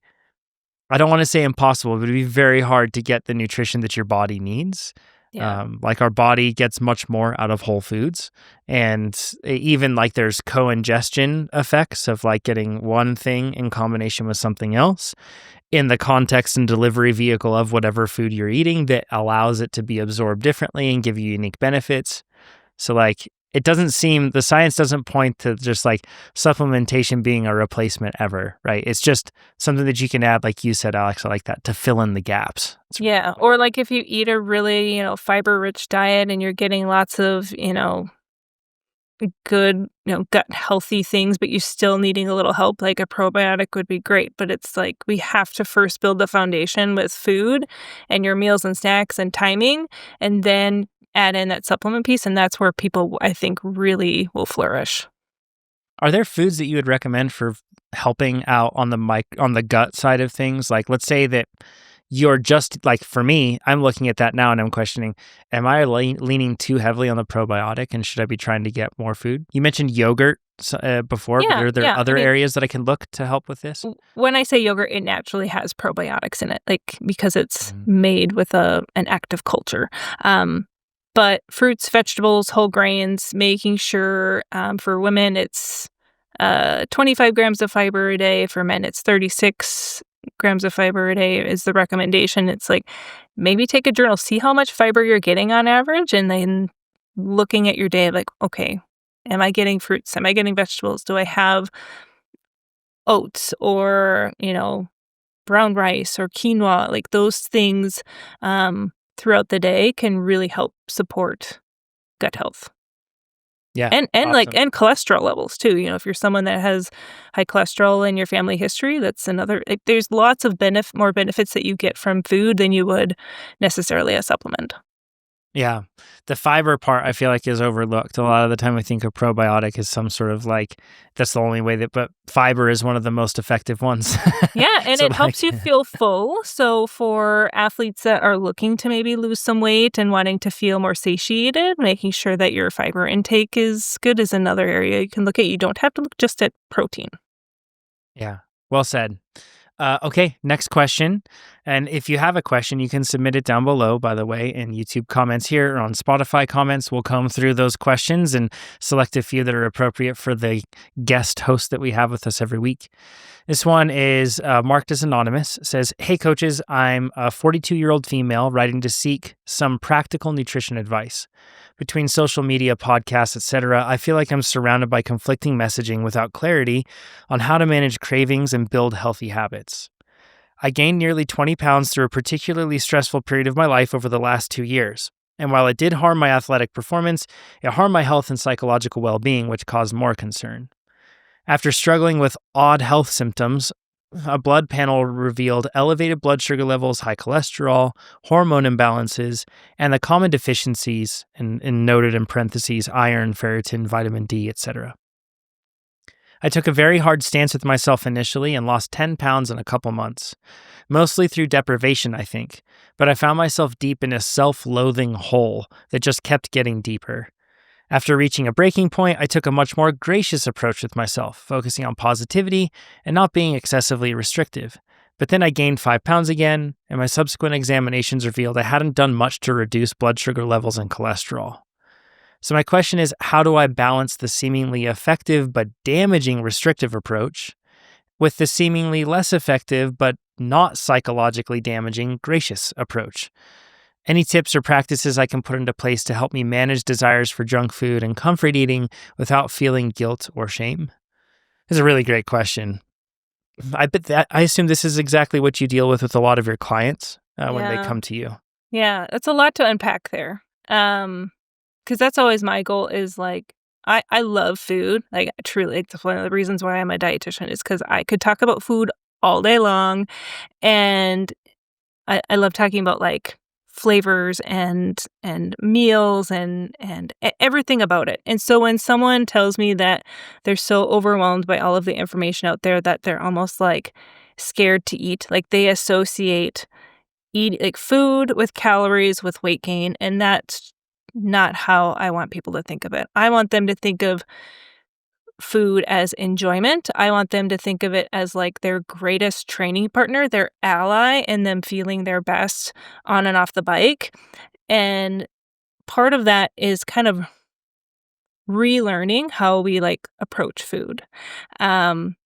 I don't want to say impossible, but it would be very hard to get the nutrition that your body needs. Yeah. Like our body gets much more out of whole foods, and even like there's co-ingestion effects of like getting one thing in combination with something else in the context and delivery vehicle of whatever food you're eating that allows it to be absorbed differently and give you unique benefits. So like the science doesn't point to just like supplementation being a replacement ever, right? It's just something that you can add, like you said, Alex, I like that, to fill in the gaps. Yeah. Or like if you eat a really, fiber-rich diet and you're getting lots of, good, gut healthy things, but you're still needing a little help, like a probiotic would be great. But it's like we have to first build the foundation with food and your meals and snacks and timing, and then add in that supplement piece, and that's where people, I think, really will flourish. Are there foods that you would recommend for helping out on the gut side of things? Like, let's say that you're just like, for me, I'm looking at that now and I'm questioning, am I leaning too heavily on the probiotic, and should I be trying to get more food? You mentioned yogurt before, but are there other areas that I can look to help with this? When I say yogurt, it naturally has probiotics in it, like because it's made with an active culture. But fruits, vegetables, whole grains, making sure for women it's 25 grams of fiber a day. For men, it's 36 grams of fiber a day is the recommendation. It's like maybe take a journal, see how much fiber you're getting on average, and then looking at your day like, okay, am I getting fruits? Am I getting vegetables? Do I have oats or, brown rice or quinoa? Like those things throughout the day can really help support gut health. Yeah. And Awesome. and cholesterol levels too. If you're someone that has high cholesterol in your family history, that's another. There's lots of more benefits that you get from food than you would necessarily a supplement. Yeah. The fiber part I feel like is overlooked. A lot of the time we think of probiotic as some sort of like that's the only way but fiber is one of the most effective ones. Yeah, and So it like helps you feel full. So for athletes that are looking to maybe lose some weight and wanting to feel more satiated, making sure that your fiber intake is good is another area you can look at. You don't have to look just at protein. yeah. Well said. Okay, next question. And if you have a question, you can submit it down below, by the way, in YouTube comments here or on Spotify comments. We'll comb through those questions and select a few that are appropriate for the guest host that we have with us every week. This one is marked as anonymous. It says, "Hey coaches, I'm a 42-year-old female writing to seek some practical nutrition advice. Between social media, podcasts, etc., I feel like I'm surrounded by conflicting messaging without clarity on how to manage cravings and build healthy habits. I gained nearly 20 pounds through a particularly stressful period of my life over the last 2 years. And while it did harm my athletic performance, it harmed my health and psychological well-being, which caused more concern. After struggling with odd health symptoms, a blood panel revealed elevated blood sugar levels, high cholesterol, hormone imbalances, and the common deficiencies, and noted in parentheses, iron, ferritin, vitamin D, etc. I took a very hard stance with myself initially and lost 10 pounds in a couple months, mostly through deprivation, I think, but I found myself deep in a self-loathing hole that just kept getting deeper. After reaching a breaking point, I took a much more gracious approach with myself, focusing on positivity and not being excessively restrictive. But then I gained 5 pounds again, and my subsequent examinations revealed I hadn't done much to reduce blood sugar levels and cholesterol. So my question is, how do I balance the seemingly effective but damaging restrictive approach with the seemingly less effective but not psychologically damaging gracious approach? Any tips or practices I can put into place to help me manage desires for junk food and comfort eating without feeling guilt or shame? This is a really great question. I assume this is exactly what you deal with a lot of your clients when they Yeah. come to you. Yeah, it's a lot to unpack there. Because that's always my goal is, like, I love food, like, truly, it's one of the reasons why I'm a dietitian is because I could talk about food all day long, and I love talking about, like, flavors and meals and everything about it, and so when someone tells me that they're so overwhelmed by all of the information out there that they're almost, like, scared to eat, like, they associate food with calories, with weight gain, and that's not how I want people to think of it. I want them to think of food as enjoyment. I want them to think of it as, like, their greatest training partner, their ally, and them feeling their best on and off the bike, and part of that is kind of relearning how we, like, approach food. Um,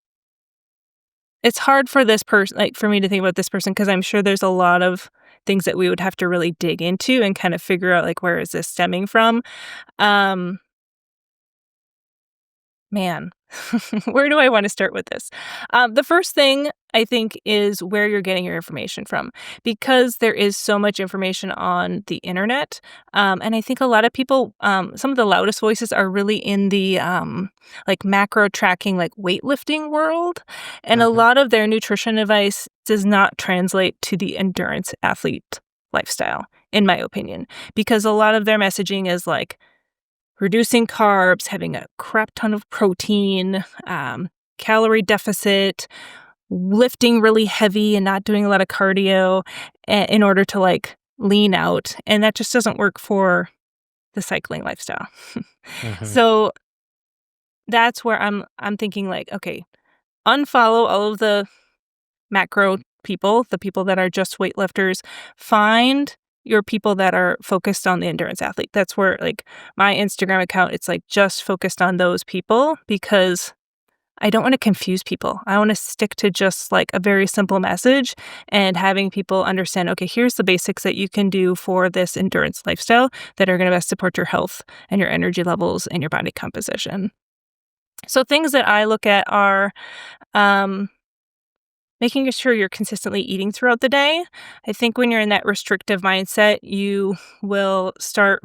it's hard for this person, like, for me to think about this person because 'cause I'm sure there's a lot of things that we would have to really dig into and kind of figure out, like, where is this stemming from? Um Man, where do I want to start with this? The first thing I think is where you're getting your information from, because there is so much information on the internet. And I think a lot of people, some of the loudest voices are really in the like macro tracking, like weightlifting world. And a Mhm. lot of their nutrition advice does not translate to the endurance athlete lifestyle, in my opinion, because a lot of their messaging is like, reducing carbs, having a crap ton of protein, calorie deficit, lifting really heavy and not doing a lot of cardio in order to, like, lean out, and that just doesn't work for the cycling lifestyle. Mhm. So that's where I'm thinking, like, okay, unfollow all of the macro people, the people that are just weightlifters. Find your people that are focused on the endurance athlete. That's where, like, my Instagram account, it's, like, just focused on those people because I don't wanna confuse people. I wanna stick to just, like, a very simple message and having people understand, okay, here's the basics that you can do for this endurance lifestyle that are gonna best support your health and your energy levels and your body composition. So things that I look at are, um making sure you're consistently eating throughout the day. I think when you're in that restrictive mindset, you will start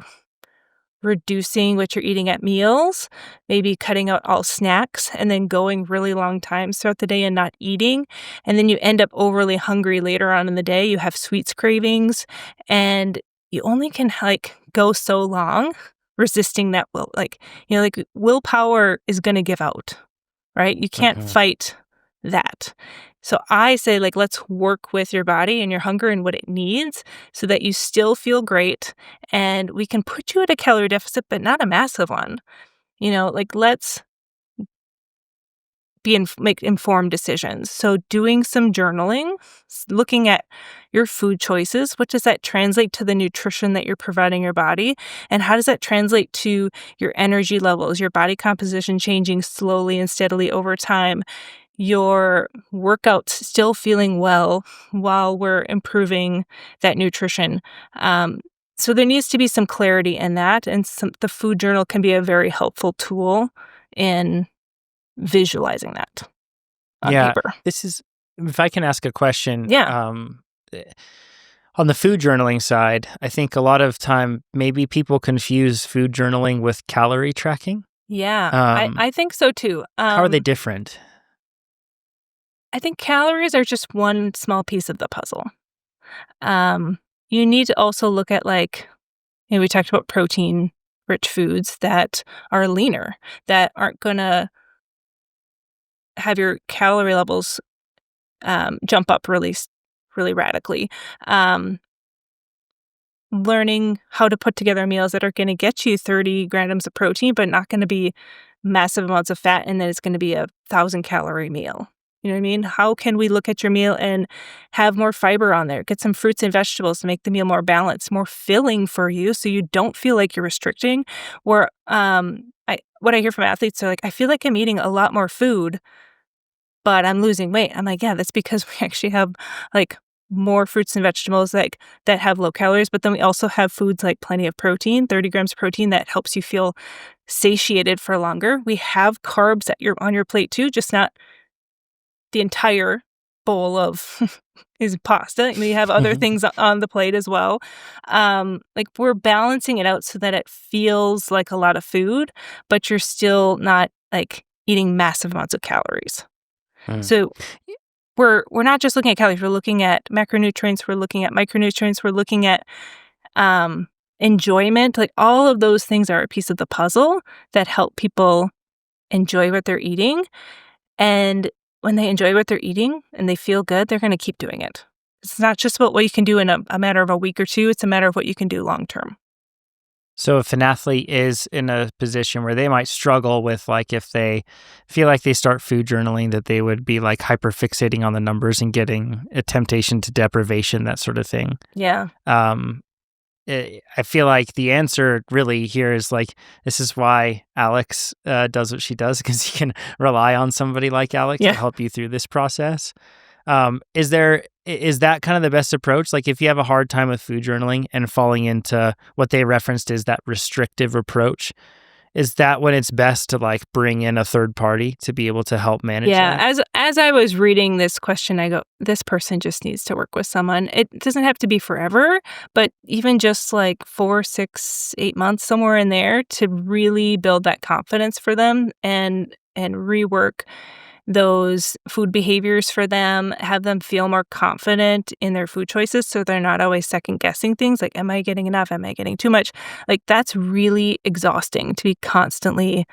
reducing what you're eating at meals, maybe cutting out all snacks, and then going really long times throughout the day and not eating. And then you end up overly hungry later on in the day. You have sweets cravings, and you only can go so long resisting that will. Willpower is going to give out, right? You can't fight that. So I say, let's work with your body and your hunger and what it needs so that you still feel great. And we can put you at a calorie deficit, but not a massive one. Let's make informed decisions. So doing some journaling, looking at your food choices, what does that translate to the nutrition that you're providing your body? And how does that translate to your energy levels, your body composition changing slowly and steadily over time? Your workouts still feeling well while we're improving that nutrition. So there needs to be some clarity in that, and the food journal can be a very helpful tool in visualizing that on paper. This is, if I can ask a question. Yeah. On the food journaling side, I think a lot of time maybe people confuse food journaling with calorie tracking. Yeah, I think so too. How are they different? I think calories are just one small piece of the puzzle. You need to also look at we talked about protein-rich foods that are leaner, that aren't going to have your calorie levels jump up really, really radically. Learning how to put together meals that are going to get you 30 grams of protein, but not going to be massive amounts of fat, and then it's going to be a 1,000-calorie meal. You know what I mean? How can we look at your meal and have more fiber on there? Get some fruits and vegetables to make the meal more balanced, more filling for you so you don't feel like you're restricting. What I hear from athletes are I feel like I'm eating a lot more food, but I'm losing weight. I'm yeah, that's because we actually have more fruits and vegetables that have low calories, but then we also have foods like plenty of protein, 30 grams of protein that helps you feel satiated for longer. We have carbs on your plate too, just not the entire bowl of is pasta. We have other things on the plate as well. We're balancing it out so that it feels like a lot of food, but you're still not eating massive amounts of calories. So we're not just looking at calories. We're looking at macronutrients. We're looking at micronutrients. We're looking at enjoyment. All of those things are a piece of the puzzle that help people enjoy what they're eating. And when they enjoy what they're eating and they feel good, they're going to keep doing it. It's not just about what you can do in a matter of a week or two. It's a matter of what you can do long term. So if an athlete is in a position where they might struggle with if they feel like they start food journaling, that they would be hyper fixating on the numbers and getting a temptation to deprivation, that sort of thing. Yeah. I feel like the answer really here is this is why Alex does what she does, because you can rely on somebody like Alex to help you through this process. Is that kind of the best approach? If you have a hard time with food journaling and falling into what they referenced is that restrictive approach, is that when it's best to bring in a third party to be able to help manage that? Yeah, as I was reading this question, I go, this person just needs to work with someone. It doesn't have to be forever, but even just 4, 6, 8 months, somewhere in there, to really build that confidence for them and rework those food behaviors for them, have them feel more confident in their food choices so they're not always second guessing things am I getting enough? Am I getting too much? That's really exhausting to be constantly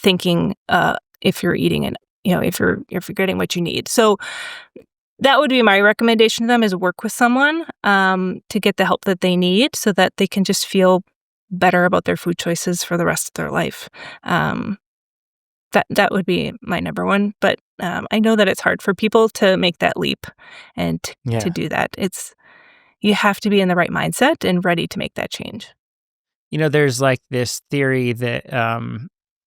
thinking if you're eating and if you're getting what you need. So that would be my recommendation to them, is work with someone to get the help that they need so that they can just feel better about their food choices for the rest of their life. That would be my number one. But I know that it's hard for people to make that leap and to do that. You have to be in the right mindset and ready to make that change. There's this theory that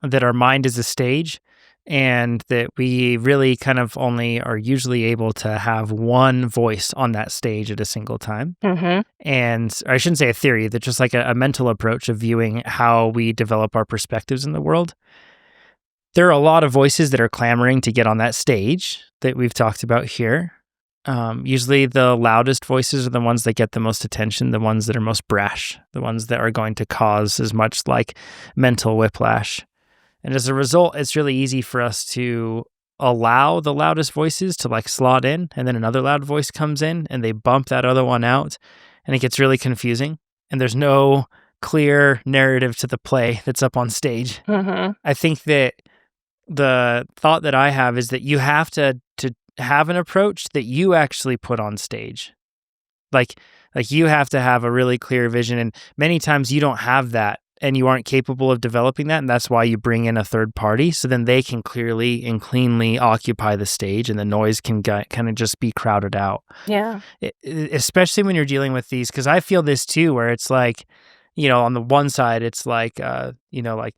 that our mind is a stage, and that we really kind of only are usually able to have one voice on that stage at a single time. Mm-hmm. And I shouldn't say a theory, that's just a mental approach of viewing how we develop our perspectives in the world. There are a lot of voices that are clamoring to get on that stage that we've talked about here. Usually the loudest voices are the ones that get the most attention, the ones that are most brash, the ones that are going to cause as much like mental whiplash. And as a result, it's really easy for us to allow the loudest voices to like slot in, and then another loud voice comes in and they bump that other one out, and it gets really confusing. And there's no clear narrative to the play that's up on stage. I think that the thought that I have is that you have to have an approach that you actually put on stage. Like you have to have a really clear vision, and many times you don't have that and you aren't capable of developing that, and that's why you bring in a third party, so then they can clearly and cleanly occupy the stage and the noise can kind of just be crowded out. Yeah. Especially when you're dealing with these, because I feel this too, where it's like, on the one side, it's like, like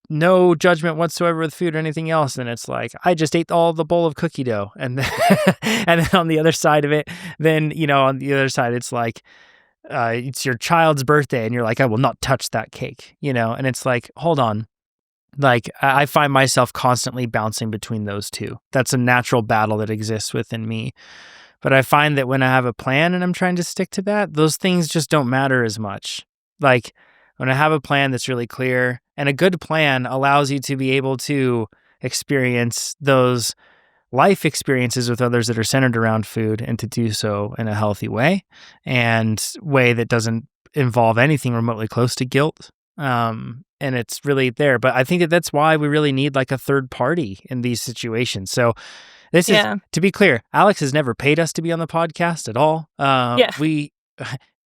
no judgment whatsoever with food or anything else. And it's like, I just ate all the bowl of cookie dough. And then, and then on the other side of it, it's like, it's your child's birthday and you're like, I will not touch that cake, and it's like, hold on. Like, I find myself constantly bouncing between those two. That's a natural battle that exists within me. But I find that when I have a plan and I'm trying to stick to that, those things just don't matter as much. Like, when I have a plan that's really clear, and a good plan allows you to be able to experience those life experiences with others that are centered around food, and to do so in a healthy way and way that doesn't involve anything remotely close to guilt. And it's really there. But I think that's why we really need like a third party in these situations. So this is, to be clear, Alex has never paid us to be on the podcast at all.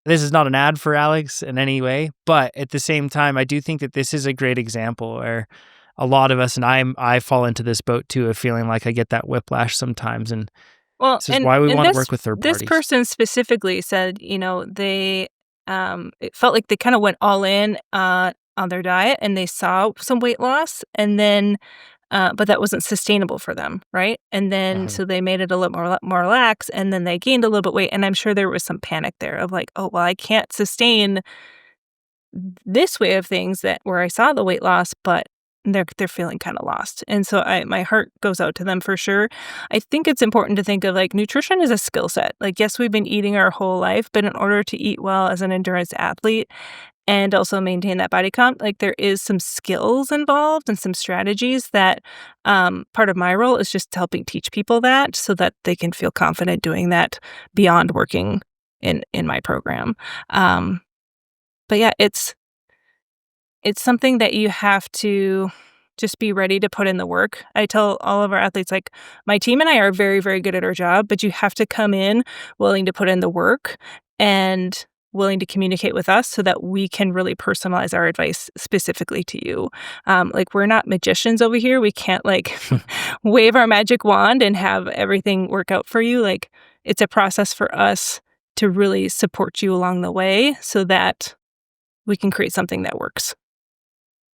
This is not an ad for Alex in any way, but at the same time, I do think that this is a great example where a lot of us, and I fall into this boat too, of feeling like I get that whiplash sometimes. And this is why we want to work with third parties. This person specifically said, they, it felt like they kind of went all in on their diet and they saw some weight loss, and then, but that wasn't sustainable for them, right? And then, so they made it a little more lax, and then they gained a little bit weight. And I'm sure there was some panic there of like, oh, well, I can't sustain this way of things where I saw the weight loss, but they're feeling kind of lost. And so my heart goes out to them for sure. I think it's important to think of like nutrition as a skill set. Like, yes, we've been eating our whole life, but in order to eat well as an endurance athlete and also maintain that body comp, like there is some skills involved and some strategies that part of my role is just helping teach people that, so that they can feel confident doing that beyond working in my program. But yeah, it's something that you have to just be ready to put in the work. I tell all of our athletes, like, my team and I are very, very good at our job, but you have to come in willing to put in the work and willing to communicate with us so that we can really personalize our advice specifically to you. Like, we're not magicians over here. We can't like wave our magic wand and have everything work out for you. Like, it's a process for us to really support you along the way so that we can create something that works.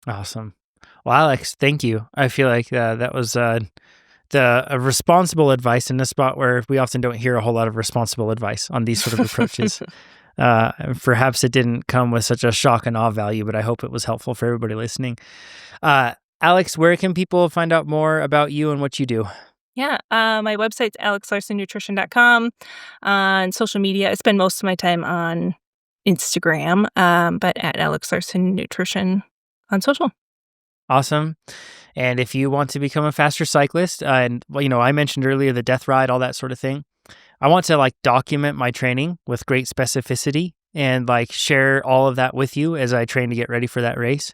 Awesome. Well, Alex, thank you. I feel like that was the responsible advice in a spot where we often don't hear a whole lot of responsible advice on these sort of approaches. Perhaps it didn't come with such a shock and awe value, but I hope it was helpful for everybody listening. Alex, where can people find out more about you and what you do? Yeah, my website's alexlarsonnutrition.com. On social media, I spend most of my time on Instagram, but at Alex Larson Nutrition on social. Awesome. And if you want to become a faster cyclist, and I mentioned earlier the death ride, all that sort of thing, I want to like document my training with great specificity and like share all of that with you as I train to get ready for that race.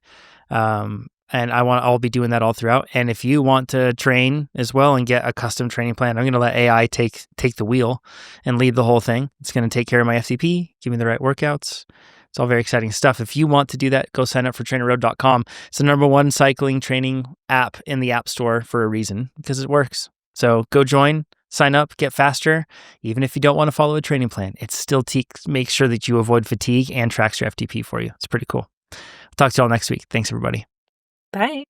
And I'll be doing that all throughout. And if you want to train as well and get a custom training plan, I'm going to let AI take the wheel and lead the whole thing. It's going to take care of my FTP, give me the right workouts. It's all very exciting stuff. If you want to do that, go sign up for TrainerRoad.com. It's the #1 cycling training app in the App Store for a reason, because it works. So go join, sign up, get faster. Even if you don't want to follow a training plan, it still makes sure that you avoid fatigue and tracks your FTP for you. It's pretty cool. I'll talk to you all next week. Thanks, everybody. Bye.